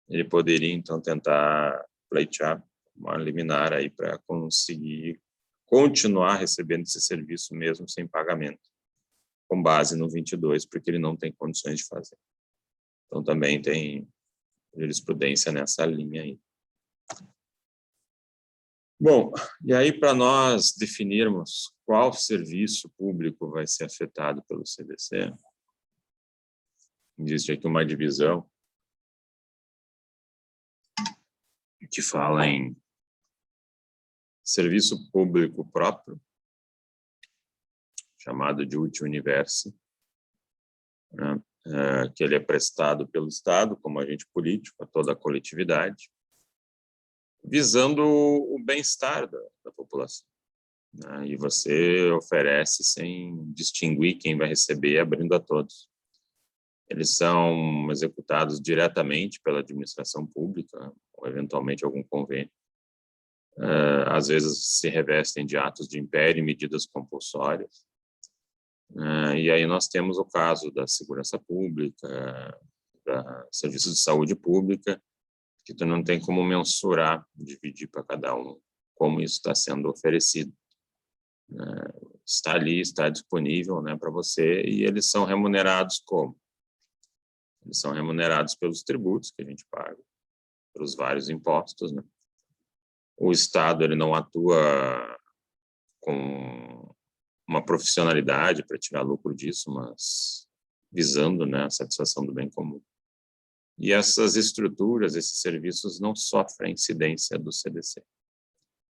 ele poderia, então, tentar pleitear uma liminar aí para conseguir continuar recebendo esse serviço mesmo sem pagamento, com base no 22, porque ele não tem condições de fazer. Então, também tem jurisprudência nessa linha aí. Bom, e aí para nós definirmos qual serviço público vai ser afetado pelo CDC, existe aqui uma divisão que fala em serviço público próprio, chamado de útil universo, né? Que ele é prestado pelo Estado como agente político a toda a coletividade, visando o bem-estar da população, né? E você oferece sem distinguir quem vai receber, abrindo a todos. Eles são executados diretamente pela administração pública, ou eventualmente algum convênio. Às vezes se revestem de atos de império e medidas compulsórias. E aí nós temos o caso da segurança pública, da serviços de saúde pública, que tu não tem como mensurar, dividir para cada um como isso está sendo oferecido. Está ali, está disponível, né, para você, e eles são remunerados como? Eles são remunerados pelos tributos que a gente paga, pelos vários impostos, né? O Estado ele não atua com uma profissionalidade para tirar lucro disso, mas visando, né, a satisfação do bem comum. E essas estruturas, esses serviços não sofrem incidência do CDC,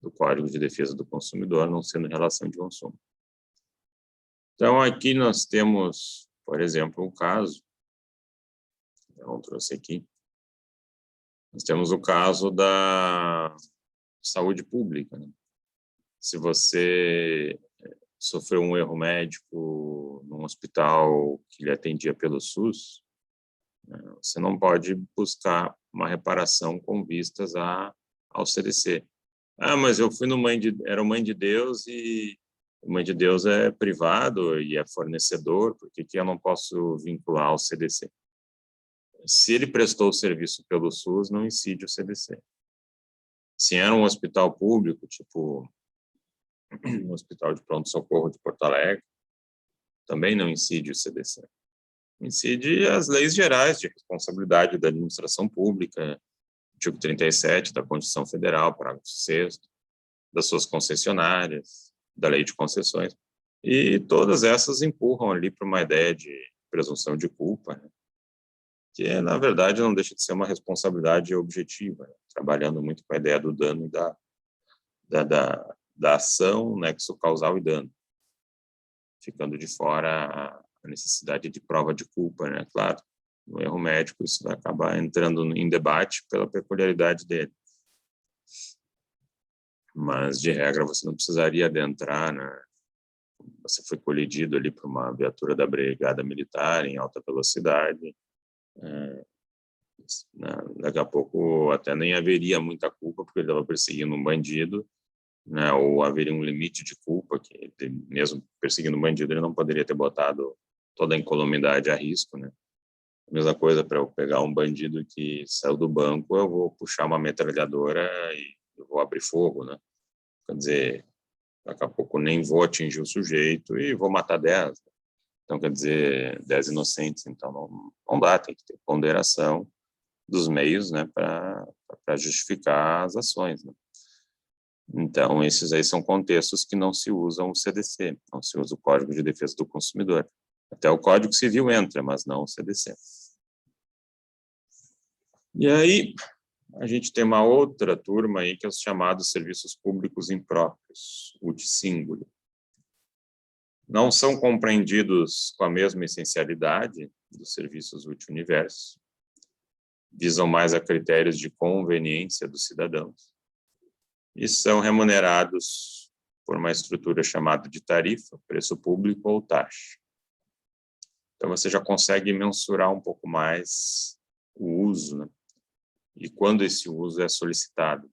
do Código de Defesa do Consumidor, não sendo relação de consumo. Então, aqui nós temos, por exemplo, um caso, eu trouxe aqui, nós temos o caso da saúde pública, né? Se você sofreu um erro médico num hospital que lhe atendia pelo SUS, você não pode buscar uma reparação com vistas ao CDC. Ah, mas eu fui no era o Mãe de Deus e o Mãe de Deus é privado e é fornecedor, por que eu não posso vincular ao CDC? Se ele prestou o serviço pelo SUS, não incide o CDC. Se era um hospital público, tipo o Hospital de Pronto-Socorro de Porto Alegre, também não incide o CDC. Incide as leis gerais de responsabilidade da administração pública, artigo 37 da Constituição Federal, parágrafo 6º, das suas concessionárias, da lei de concessões, e todas essas empurram ali para uma ideia de presunção de culpa, né? Que, na verdade, não deixa de ser uma responsabilidade objetiva, né? Trabalhando muito com a ideia do dano e da ação, nexo causal e dano, ficando de fora a necessidade de prova de culpa, né? Claro, no erro médico isso vai acabar entrando em debate pela peculiaridade dele. Mas, de regra, você não precisaria adentrar, né? Você foi colidido ali por uma viatura da Brigada Militar em alta velocidade, daqui a pouco até nem haveria muita culpa, porque ele estava perseguindo um bandido, né? Ou haveria um limite de culpa, que ele, mesmo perseguindo um bandido, ele não poderia ter botado toda a incolumidade a risco, né? A mesma coisa para eu pegar um bandido que saiu do banco, eu vou puxar uma metralhadora e eu vou abrir fogo, né? Quer dizer, daqui a pouco nem vou atingir o sujeito e vou matar 10. Então, quer dizer, 10 inocentes. Então, não dá, tem que ter ponderação dos meios, né, para justificar as ações, né? Então, esses aí são contextos que não se usam o CDC, não se usa o Código de Defesa do Consumidor. Até o Código Civil entra, mas não o CDC. E aí, a gente tem uma outra turma aí, que é os chamados serviços públicos impróprios, ut singuli. Não são compreendidos com a mesma essencialidade dos serviços ut universo, visam mais a critérios de conveniência dos cidadãos e são remunerados por uma estrutura chamada de tarifa, preço público ou taxa. Então, você já consegue mensurar um pouco mais o uso, né? E quando esse uso é solicitado.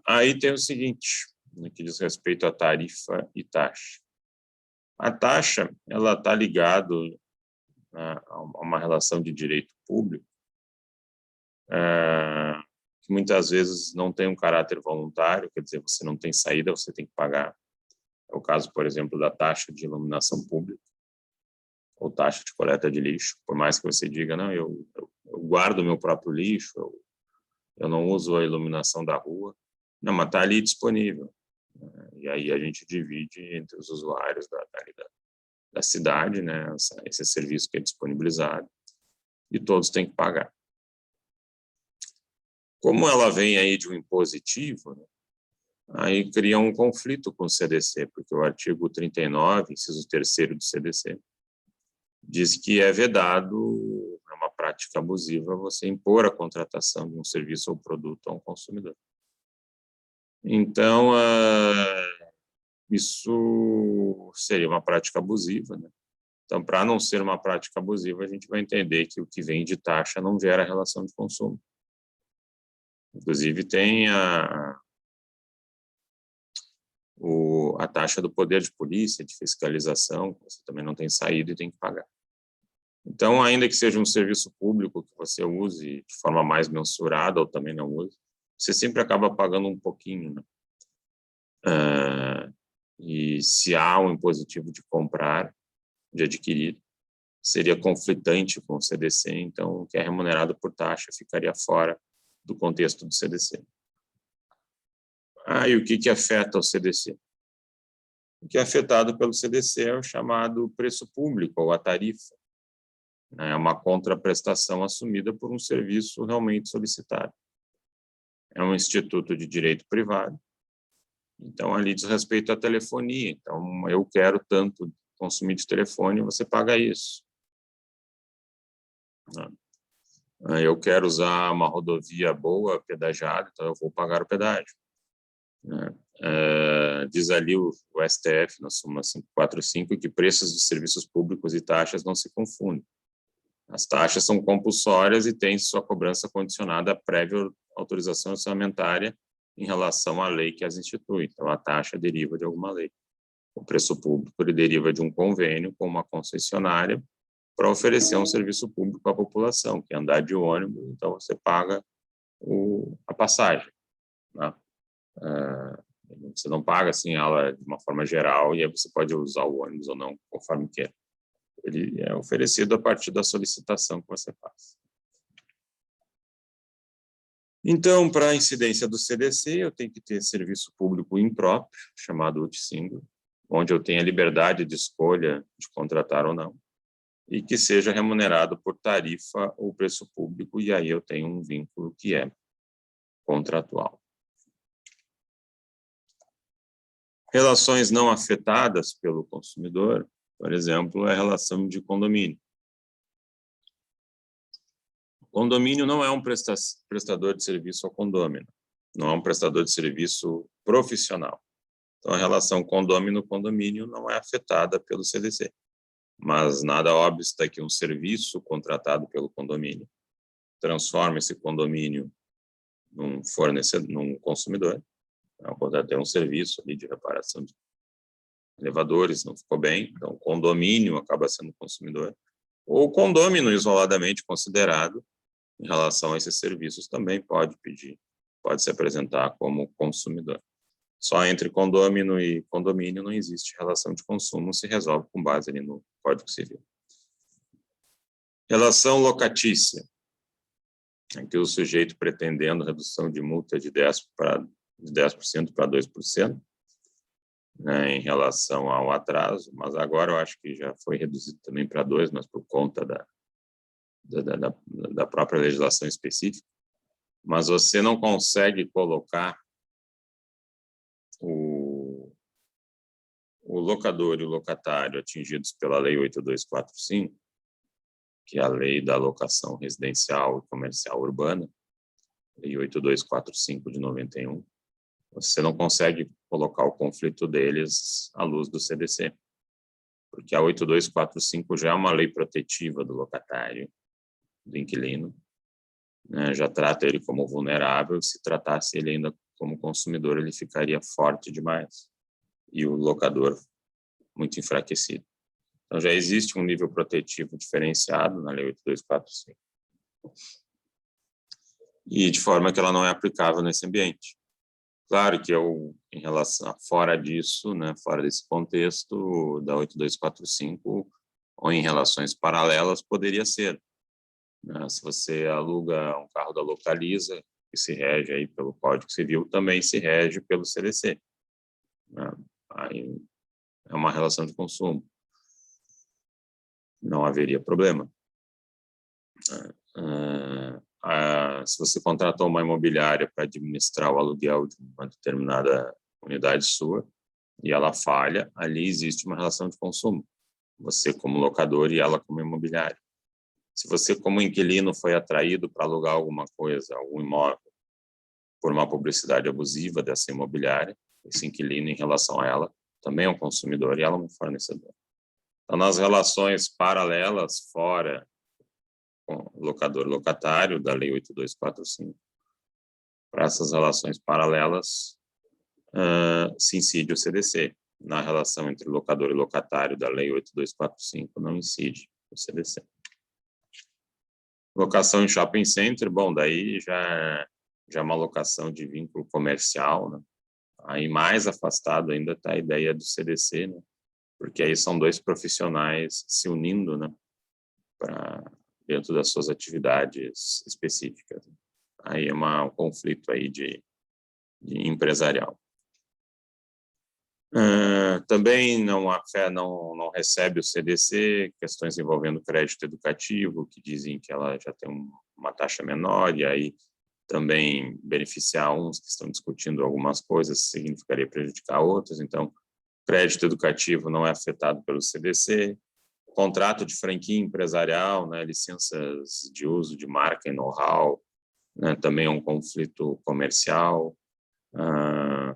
Aí tem o seguinte, no que diz respeito à tarifa e taxa. A taxa, ela está ligada, né, a uma relação de direito público, que muitas vezes não tem um caráter voluntário, quer dizer, você não tem saída, você tem que pagar. É o caso, por exemplo, da taxa de iluminação pública ou taxa de coleta de lixo. Por mais que você diga, não, eu guardo o meu próprio lixo, eu não uso a iluminação da rua. Não, mas está ali disponível. E aí a gente divide entre os usuários da cidade, né, esse serviço que é disponibilizado, e todos têm que pagar. Como ela vem aí de um impositivo, né, aí cria um conflito com o CDC, porque o artigo 39, inciso 3º do CDC, diz que é vedado, é uma prática abusiva, você impor a contratação de um serviço ou produto a um consumidor. Então, isso seria uma prática abusiva, né? Então, para não ser uma prática abusiva, a gente vai entender que o que vem de taxa não gera relação de consumo. Inclusive, tem a taxa do poder de polícia, de fiscalização, que você também não tem saída e tem que pagar. Então, ainda que seja um serviço público que você use de forma mais mensurada ou também não use, você sempre acaba pagando um pouquinho, né? E se há um impositivo de comprar, de adquirir, seria conflitante com o CDC, então o que é remunerado por taxa ficaria fora do contexto do CDC. E o que afeta o CDC? O que é afetado pelo CDC é o chamado preço público, ou a tarifa. É uma contraprestação assumida por um serviço realmente solicitado. É um instituto de direito privado, então ali diz respeito à telefonia. Então, eu quero tanto consumir de telefone, você paga isso. Eu quero usar uma rodovia boa, pedagiada, então eu vou pagar o pedágio. Diz ali o STF, na súmula 545, que preços de serviços públicos e taxas não se confundem. As taxas são compulsórias e têm sua cobrança condicionada à prévia autorização orçamentária em relação à lei que as institui. Então, a taxa deriva de alguma lei. O preço público ele deriva de um convênio com uma concessionária para oferecer um serviço público à população, que é andar de ônibus, então você paga a passagem. Né? Você não paga assim ela de uma forma geral e aí você pode usar o ônibus ou não, conforme quer. Ele é oferecido a partir da solicitação que você faz. Então, para a incidência do CDC, eu tenho que ter serviço público impróprio, chamado UTSING, onde eu tenho a liberdade de escolha de contratar ou não, e que seja remunerado por tarifa ou preço público, e aí eu tenho um vínculo que é contratual. Relações não afetadas pelo consumidor, por exemplo, é a relação de condomínio. O condomínio não é um prestador de serviço ao condômino, não é um prestador de serviço profissional. Então, a relação condômino-condomínio não é afetada pelo CDC, mas nada obsta que um serviço contratado pelo condomínio transforme esse condomínio num fornecedor, num consumidor. Eu contratei um serviço ali de reparação de elevadores, não ficou bem, então o condomínio acaba sendo consumidor, ou o condômino isoladamente considerado em relação a esses serviços também pode pedir, pode se apresentar como consumidor. Só entre condômino e condomínio não existe relação de consumo, se resolve com base ali no Código Civil. Relação locatícia, em que o sujeito pretendendo redução de multa de 10% para 2%, né, em relação ao atraso, mas agora eu acho que já foi reduzido também para 2%, mas por conta da própria legislação específica. Mas você não consegue colocar o locador e o locatário atingidos pela Lei 8245, que é a Lei da Locação Residencial e Comercial Urbana, Lei 8245 de 91, você não consegue colocar o conflito deles à luz do CDC, porque a 8245 já é uma lei protetiva do locatário, do inquilino, né, já trata ele como vulnerável, se tratasse ele ainda como consumidor, ele ficaria forte demais, e o locador muito enfraquecido. Então, já existe um nível protetivo diferenciado na Lei 8245, e de forma que ela não é aplicável nesse ambiente. Claro que em relação fora disso, né, fora desse contexto da 8245, ou em relações paralelas, poderia ser. Né? Se você aluga um carro da Localiza, que se rege aí pelo Código Civil, também se rege pelo CDC. Né? Aí é uma relação de consumo. Não haveria problema. Se você contratou uma imobiliária para administrar o aluguel de uma determinada unidade sua e ela falha, ali existe uma relação de consumo. Você como locador e ela como imobiliária. Se você como inquilino foi atraído para alugar alguma coisa, algum imóvel, por uma publicidade abusiva dessa imobiliária, esse inquilino em relação a ela também é um consumidor e ela é um fornecedor. Então, nas relações paralelas, fora locador-locatário da Lei 8245, para essas relações paralelas, se incide o CDC. Na relação entre locador e locatário da Lei 8245, não incide o CDC. Locação em shopping center, bom, daí já é uma locação de vínculo comercial, né? Aí mais afastado ainda está a ideia do CDC, né? Porque aí são dois profissionais se unindo, né? Para dentro das suas atividades específicas. Aí é um conflito aí de empresarial. Também não recebe o CDC, questões envolvendo crédito educativo, que dizem que ela já tem uma taxa menor, e aí também beneficiar uns que estão discutindo algumas coisas significaria prejudicar outros. Então, crédito educativo não é afetado pelo CDC, contrato de franquia empresarial, né, licenças de uso de marca e know-how, né, também é um conflito comercial.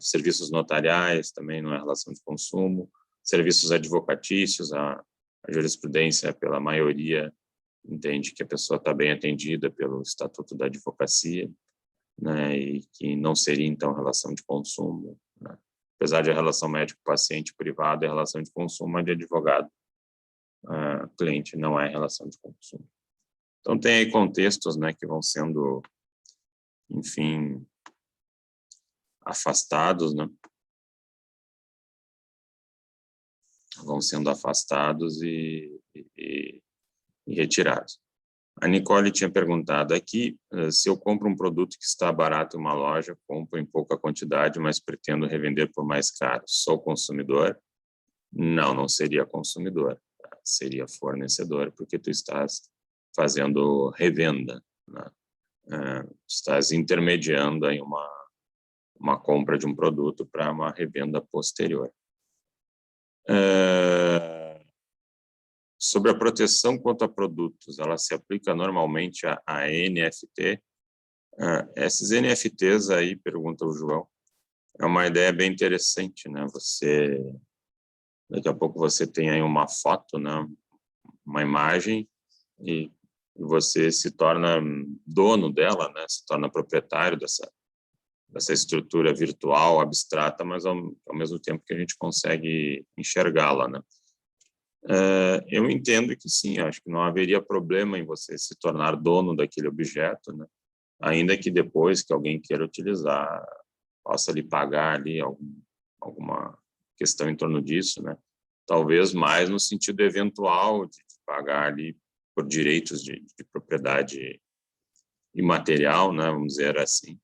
Serviços notariais também não é relação de consumo, serviços advocatícios, a jurisprudência, pela maioria, entende que a pessoa está bem atendida pelo Estatuto da Advocacia, né, e que não seria, então, relação de consumo, né? Apesar de a relação médico-paciente privada é relação de consumo, a de advogado-cliente não é relação de consumo. Então, tem aí contextos, né, que vão sendo, enfim, afastados, né? Vão sendo afastados e retirados. A Nicole tinha perguntado aqui, se eu compro um produto que está barato em uma loja, compro em pouca quantidade, mas pretendo revender por mais caro. Sou consumidor? Não seria consumidor, seria fornecedor, porque tu estás fazendo revenda, né? Estás intermediando aí uma compra de um produto para uma revenda posterior. Sobre a proteção contra produtos, ela se aplica normalmente a NFT. Esses NFTs aí, pergunta o João, é uma ideia bem interessante, né? Daqui a pouco você tem aí uma foto, né? Uma imagem, e você se torna dono dela, né? Se torna proprietário dessa estrutura virtual, abstrata, mas ao mesmo tempo que a gente consegue enxergá-la, né? Eu entendo que sim, acho que não haveria problema em você se tornar dono daquele objeto, né? Ainda que depois que alguém queira utilizar, possa lhe pagar ali alguma questão em torno disso, né? Talvez mais no sentido eventual de pagar ali por direitos de propriedade imaterial, né? Vamos dizer assim,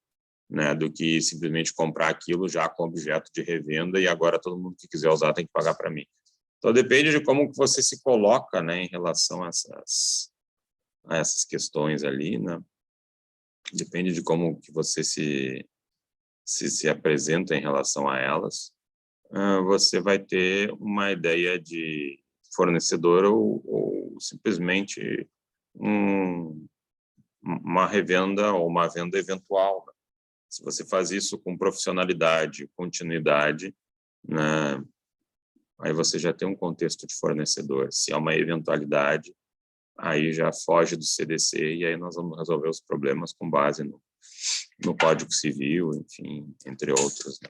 né? Do que simplesmente comprar aquilo já com objeto de revenda e agora todo mundo que quiser usar tem que pagar para mim. Então, depende de como você se coloca, né, em relação a essas questões ali, né? Depende de como que você se apresenta em relação a elas. Você vai ter uma ideia de fornecedor ou simplesmente uma revenda ou uma venda eventual, né? Se você faz isso com profissionalidade, continuidade, né, aí você já tem um contexto de fornecedor. Se é uma eventualidade, aí já foge do CDC e aí nós vamos resolver os problemas com base no Código Civil, enfim, entre outros, né?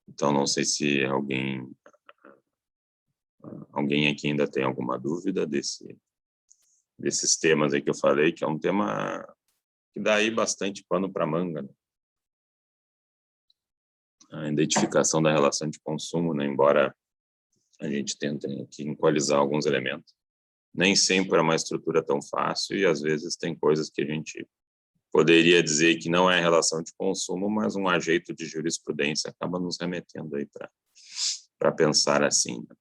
Então, não sei se alguém aqui ainda tem alguma dúvida desses temas aí que eu falei, que é um tema que dá aí bastante pano para manga, né? A identificação da relação de consumo, né? Embora a gente tente aqui equalizar alguns elementos, nem sempre é uma estrutura tão fácil e às vezes tem coisas que a gente poderia dizer que não é relação de consumo, mas um ajeito de jurisprudência acaba nos remetendo aí para pensar assim, né?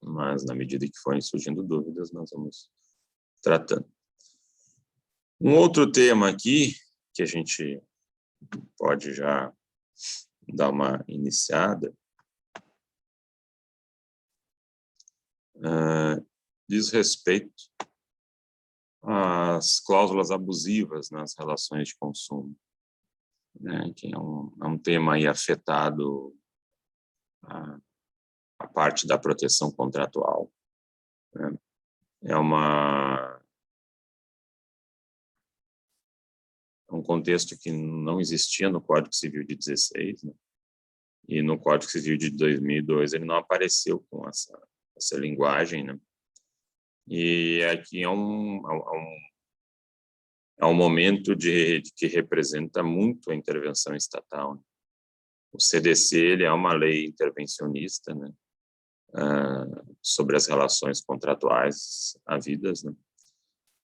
Mas na medida que forem surgindo dúvidas, nós vamos tratando. Um outro tema aqui que a gente pode já dar uma iniciada diz respeito às cláusulas abusivas nas relações de consumo, né, que é um tema aí afetado a parte da proteção contratual, né? É um contexto que não existia no Código Civil de 16, né? E no Código Civil de 2002 ele não apareceu com essa linguagem, né? E aqui é um momento que representa muito a intervenção estatal, né? O CDC ele é uma lei intervencionista, né? Sobre as relações contratuais havidas, né?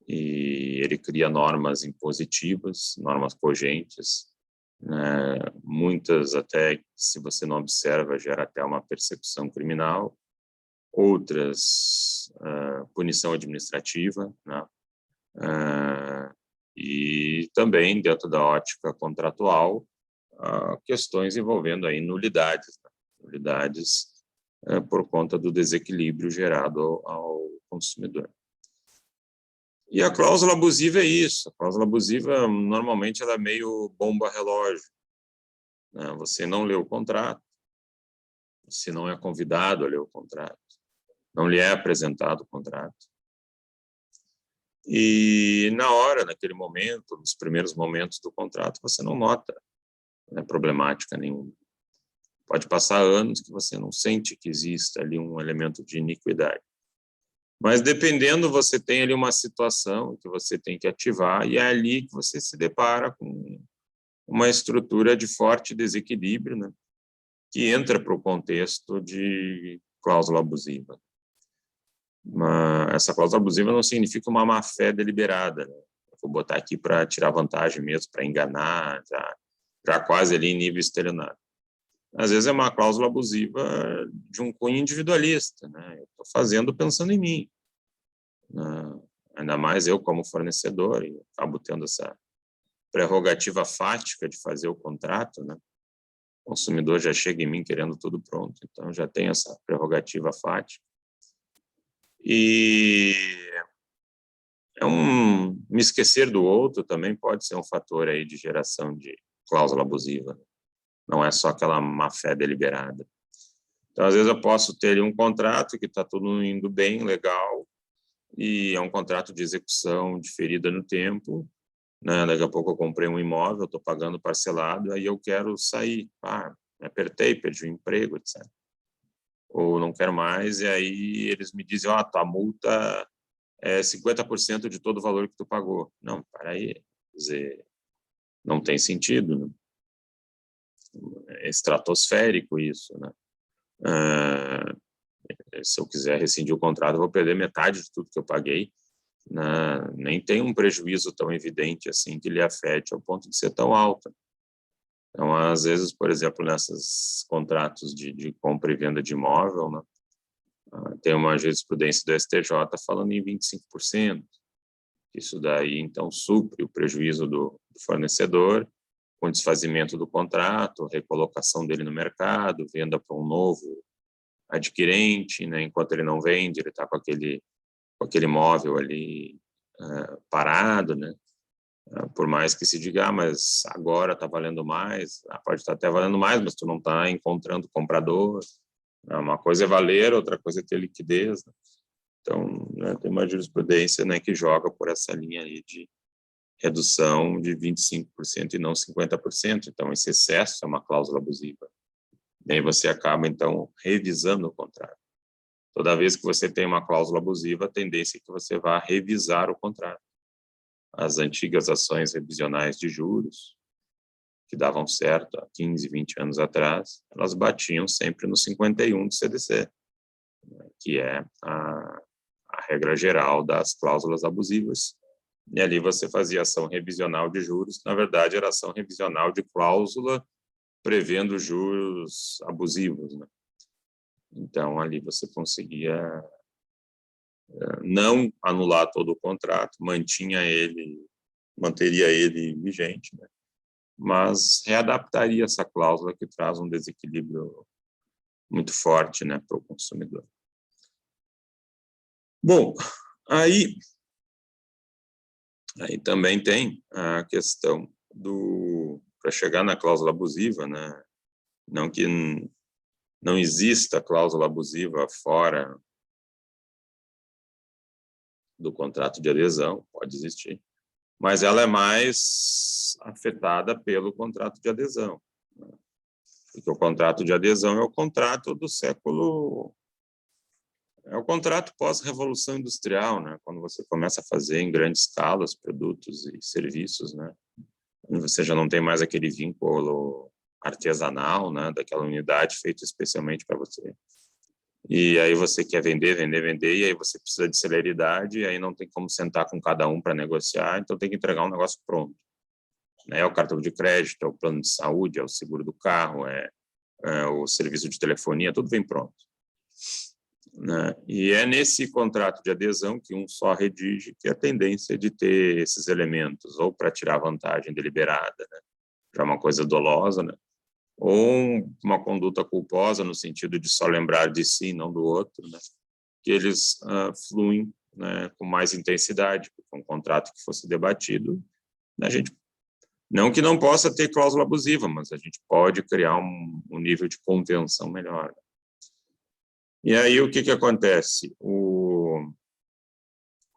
E ele cria normas impositivas, normas cogentes, né? Muitas até, se você não observa, gera até uma persecução criminal, outras punição administrativa, né? E também, dentro da ótica contratual, questões envolvendo aí nulidades, né? Nulidades por conta do desequilíbrio gerado ao consumidor. E a cláusula abusiva é isso. A cláusula abusiva, normalmente, ela é meio bomba-relógio, né? Você não lê o contrato, você não é convidado a ler o contrato, não lhe é apresentado o contrato. E na hora, naquele momento, nos primeiros momentos do contrato, você não nota, né, problemática nenhuma. Pode passar anos que você não sente que exista ali um elemento de iniquidade. Mas, dependendo, você tem ali uma situação que você tem que ativar e é ali que você se depara com uma estrutura de forte desequilíbrio, né, que entra para o contexto de cláusula abusiva. Essa cláusula abusiva não significa uma má-fé deliberada, né? Eu vou botar aqui para tirar vantagem mesmo, para enganar, já quase ali em nível estelionato. Às vezes é uma cláusula abusiva de um cunho individualista, né? Eu estou fazendo pensando em mim, né? Ainda mais eu como fornecedor, e acabo tendo essa prerrogativa fática de fazer o contrato, né? O consumidor já chega em mim querendo tudo pronto, então já tem essa prerrogativa fática. E me esquecer do outro também pode ser um fator aí de geração de cláusula abusiva. Não é só aquela má-fé deliberada. Então, às vezes, eu posso ter um contrato que está tudo indo bem, legal, e é um contrato de execução diferida no tempo, né? Daqui a pouco eu comprei um imóvel, estou pagando parcelado, aí eu quero sair. Me apertei, perdi o emprego, etc. Ou não quero mais, e aí eles me dizem, tua multa é 50% de todo o valor que tu pagou. Não, para aí, quer dizer, não tem sentido, né? É estratosférico isso, né? Se eu quiser rescindir o contrato, eu vou perder metade de tudo que eu paguei, né? Nem tem um prejuízo tão evidente assim que lhe afete ao ponto de ser tão alto. Então, às vezes, por exemplo, nesses contratos de compra e venda de imóvel, né, tem uma jurisprudência do STJ falando em 25%. Isso daí, então, supre o prejuízo do fornecedor com desfazimento do contrato, recolocação dele no mercado, venda para um novo adquirente, né? Enquanto ele não vende, ele está com aquele imóvel ali parado, né? Por mais que se diga, mas agora está valendo mais, pode estar até valendo mais, mas tu não está encontrando comprador. Uma coisa é valer, outra coisa é ter liquidez, né? Então, né, tem uma jurisprudência, né, que joga por essa linha aí de redução de 25% e não 50%. Então, esse excesso é uma cláusula abusiva. E aí você acaba, então, revisando o contrato. Toda vez que você tem uma cláusula abusiva, a tendência é que você vá revisar o contrato. As antigas ações revisionais de juros, que davam certo há 15, 20 anos atrás, elas batiam sempre no 51 do CDC, que é a regra geral das cláusulas abusivas. E ali você fazia ação revisional de juros, na verdade era ação revisional de cláusula prevendo juros abusivos, né? Então, ali você conseguia não anular todo o contrato, manteria ele vigente, né? Mas readaptaria essa cláusula que traz um desequilíbrio muito forte, né, para o consumidor. Bom, aí também tem a questão para chegar na cláusula abusiva, né? Não que não exista cláusula abusiva fora do contrato de adesão, pode existir, mas ela é mais afetada pelo contrato de adesão, né? Porque o contrato de adesão é o contrato do século É o contrato pós-revolução industrial, né? Quando você começa a fazer em grande escala os produtos e serviços, né? Você já não tem mais aquele vínculo artesanal, né? Daquela unidade feita especialmente para você. E aí você quer vender, e aí você precisa de celeridade, e aí não tem como sentar com cada um para negociar, então tem que entregar um negócio pronto. É o cartão de crédito, é o plano de saúde, é o seguro do carro, é o serviço de telefonia, tudo vem pronto. Né? E é nesse contrato de adesão que um só redige que a tendência é de ter esses elementos, ou para tirar vantagem deliberada, né? Já uma coisa dolosa, né? Ou uma conduta culposa, no sentido de só lembrar de si, não do outro, né? Que eles fluem, né, com mais intensidade, porque um contrato que fosse debatido, a gente, não que não possa ter cláusula abusiva, mas a gente pode criar um nível de contenção melhor. E aí o que acontece? O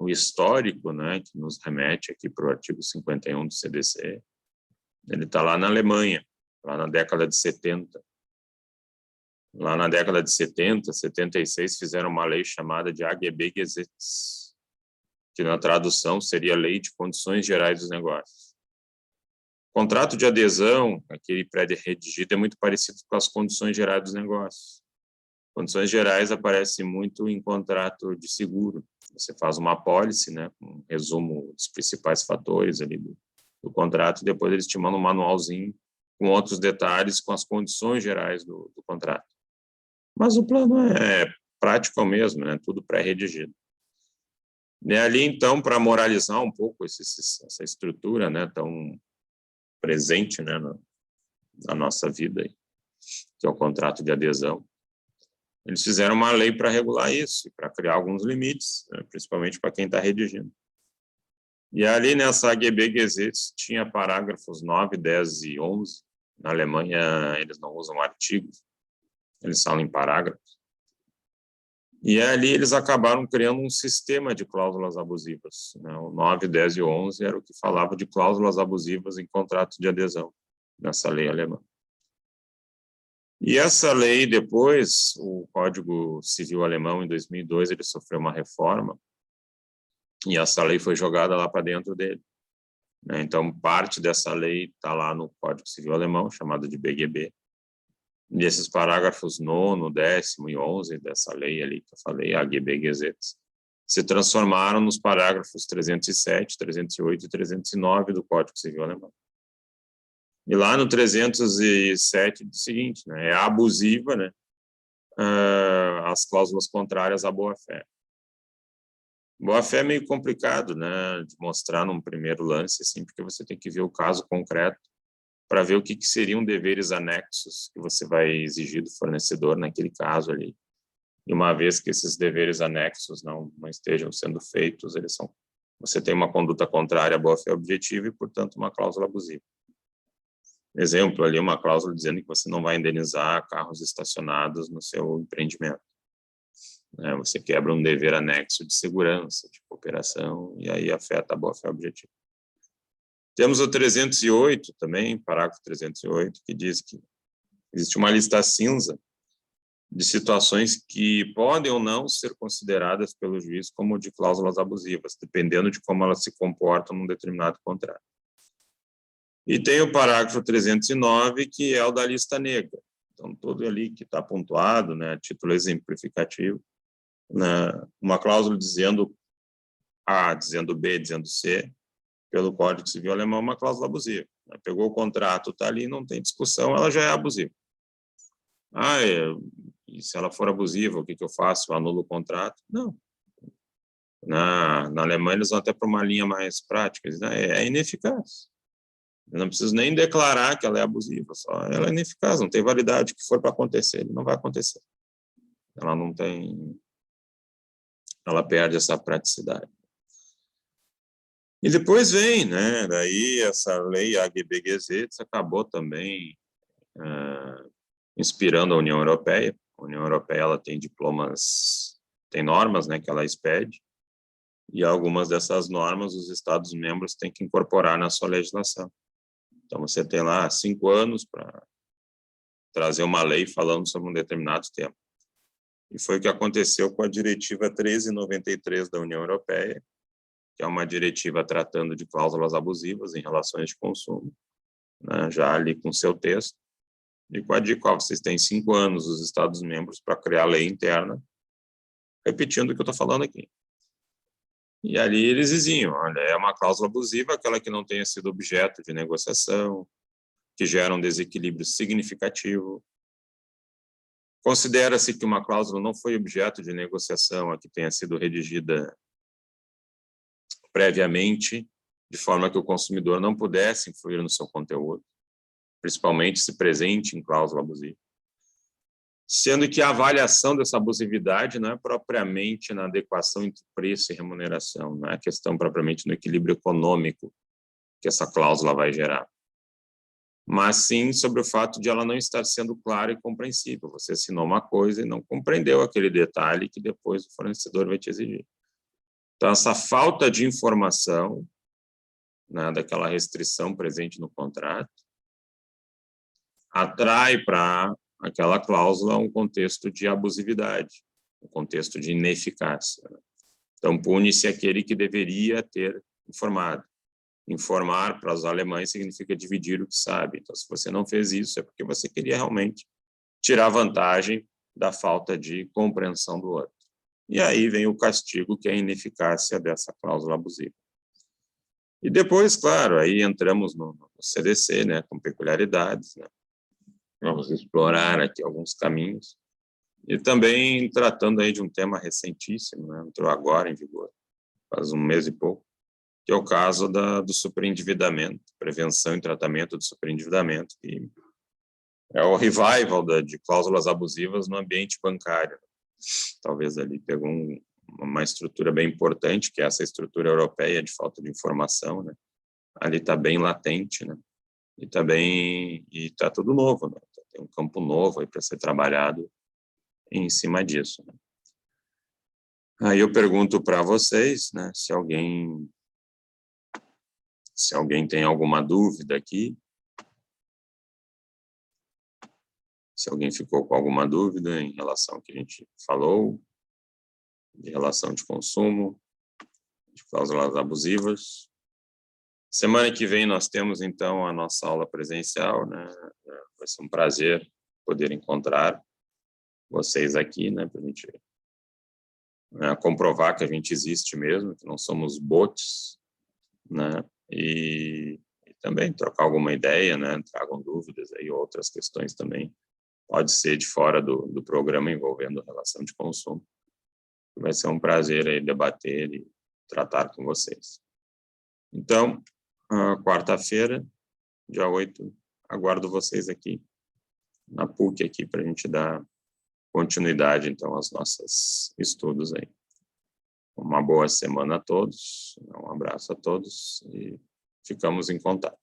histórico, né, que nos remete aqui para o artigo 51 do CDC, ele está lá na Alemanha, lá na década de 70. Lá na década de 70, 76, fizeram uma lei chamada de AGB Gesetz, que na tradução seria Lei de Condições Gerais dos Negócios. O contrato de adesão, aquele pré-redigido, é muito parecido com as condições gerais dos negócios. Condições gerais aparece muito em contrato de seguro. Você faz uma apólice, né, com um resumo dos principais fatores ali do contrato, e depois eles te mandam um manualzinho com outros detalhes, com as condições gerais do contrato. Mas o plano é prático mesmo, né, tudo pré-redigido. E ali, então, para moralizar um pouco essa estrutura, né, tão presente, né, na nossa vida, que é o contrato de adesão, eles fizeram uma lei para regular isso, para criar alguns limites, né, principalmente para quem está redigindo. E ali nessa AGB Gesetz tinha parágrafos 9, 10 e 11. Na Alemanha eles não usam artigos, eles falam em parágrafos. E ali eles acabaram criando um sistema de cláusulas abusivas, né? O 9, 10 e 11 era o que falava de cláusulas abusivas em contratos de adesão, nessa lei alemã. E essa lei, depois, o Código Civil Alemão, em 2002, ele sofreu uma reforma, e essa lei foi jogada lá para dentro dele. Então, parte dessa lei está lá no Código Civil Alemão, chamado de BGB. E esses parágrafos 9º, 10º e 11 dessa lei ali que eu falei, AGB Gesetz, se transformaram nos parágrafos 307, 308 e 309 do Código Civil Alemão. E lá no 307 diz o seguinte, né, é abusiva, né, as cláusulas contrárias à boa-fé. Boa-fé é meio complicado, né, de mostrar num primeiro lance, assim, porque você tem que ver o caso concreto para ver o que seriam deveres anexos que você vai exigir do fornecedor naquele caso ali. E uma vez que esses deveres anexos não estejam sendo feitos, você tem uma conduta contrária à boa-fé objetiva e, portanto, uma cláusula abusiva. Exemplo ali, uma cláusula dizendo que você não vai indenizar carros estacionados no seu empreendimento. Você quebra um dever anexo de segurança, de cooperação, e aí afeta a boa-fé objetiva. Temos o 308 também, parágrafo 308, que diz que existe uma lista cinza de situações que podem ou não ser consideradas pelo juiz como de cláusulas abusivas, dependendo de como elas se comportam num determinado contrato. E tem o parágrafo 309, que é o da lista negra. Então, tudo ali que está pontuado, né, título exemplificativo, né, uma cláusula dizendo A, dizendo B, dizendo C, pelo Código Civil Alemão, uma cláusula abusiva. Pegou o contrato, está ali, não tem discussão, ela já é abusiva. E se ela for abusiva, o que eu faço? Eu anulo o contrato? Não. Na Alemanha, eles vão até para uma linha mais prática, é ineficaz. Eu não preciso nem declarar que ela é abusiva, só ela é ineficaz, não tem validade. O que for para acontecer, ele não vai acontecer. Ela não tem... Ela perde essa praticidade. E depois vem, né? Daí essa lei AGB Gesetz acabou também inspirando a União Europeia. A União Europeia ela tem diplomas, tem normas, né, que ela expede, e algumas dessas normas os Estados-membros têm que incorporar na sua legislação. Então você tem lá 5 anos para trazer uma lei falando sobre um determinado tema. E foi o que aconteceu com a Diretiva 1393 da União Europeia, que é uma diretiva tratando de cláusulas abusivas em relações de consumo, né, já ali com seu texto, e com a qual vocês têm 5 anos, os Estados-membros, para criar lei interna, repetindo o que eu estou falando aqui. E ali eles diziam, olha, é uma cláusula abusiva, aquela que não tenha sido objeto de negociação, que gera um desequilíbrio significativo. Considera-se que uma cláusula não foi objeto de negociação, a que tenha sido redigida previamente, de forma que o consumidor não pudesse influir no seu conteúdo, principalmente se presente em cláusula abusiva. Sendo que a avaliação dessa abusividade não é propriamente na adequação entre preço e remuneração, não é a questão propriamente no equilíbrio econômico que essa cláusula vai gerar, mas sim sobre o fato de ela não estar sendo clara e compreensível. Você assinou uma coisa e não compreendeu aquele detalhe que depois o fornecedor vai te exigir. Então, essa falta de informação, né, daquela restrição presente no contrato, atrai para aquela cláusula um contexto de abusividade, um contexto de ineficácia. Então, pune-se aquele que deveria ter informado. Informar para os alemães significa dividir o que sabe. Então, se você não fez isso, é porque você queria realmente tirar vantagem da falta de compreensão do outro. E aí vem o castigo, que é a ineficácia dessa cláusula abusiva. E depois, claro, aí entramos no CDC, né, com peculiaridades, né? Vamos explorar aqui alguns caminhos. E também tratando aí de um tema recentíssimo, né, entrou agora em vigor, faz 1 mês e pouco, que é o caso do superendividamento, prevenção e tratamento do superendividamento, que é o revival de cláusulas abusivas no ambiente bancário. Talvez ali pegou uma estrutura bem importante, que é essa estrutura europeia de falta de informação, né? Ali está bem latente, né? E está tudo novo, né? Tem um campo novo aí para ser trabalhado em cima disso, né? Aí eu pergunto para vocês, né, se alguém tem alguma dúvida aqui, se alguém ficou com alguma dúvida em relação ao que a gente falou, de relação de consumo, de cláusulas abusivas. Semana que vem nós temos, então, a nossa aula presencial, né? Vai ser um prazer poder encontrar vocês aqui, né, para a gente comprovar que a gente existe mesmo, que não somos bots, né? E também trocar alguma ideia, né? Tragam dúvidas aí, outras questões também. Pode ser de fora do programa envolvendo relação de consumo. Vai ser um prazer aí debater e tratar com vocês. Então, quarta-feira, dia 8, aguardo vocês aqui na PUC aqui para a gente dar continuidade, então, aos nossos estudos aí. Uma boa semana a todos, um abraço a todos e ficamos em contato.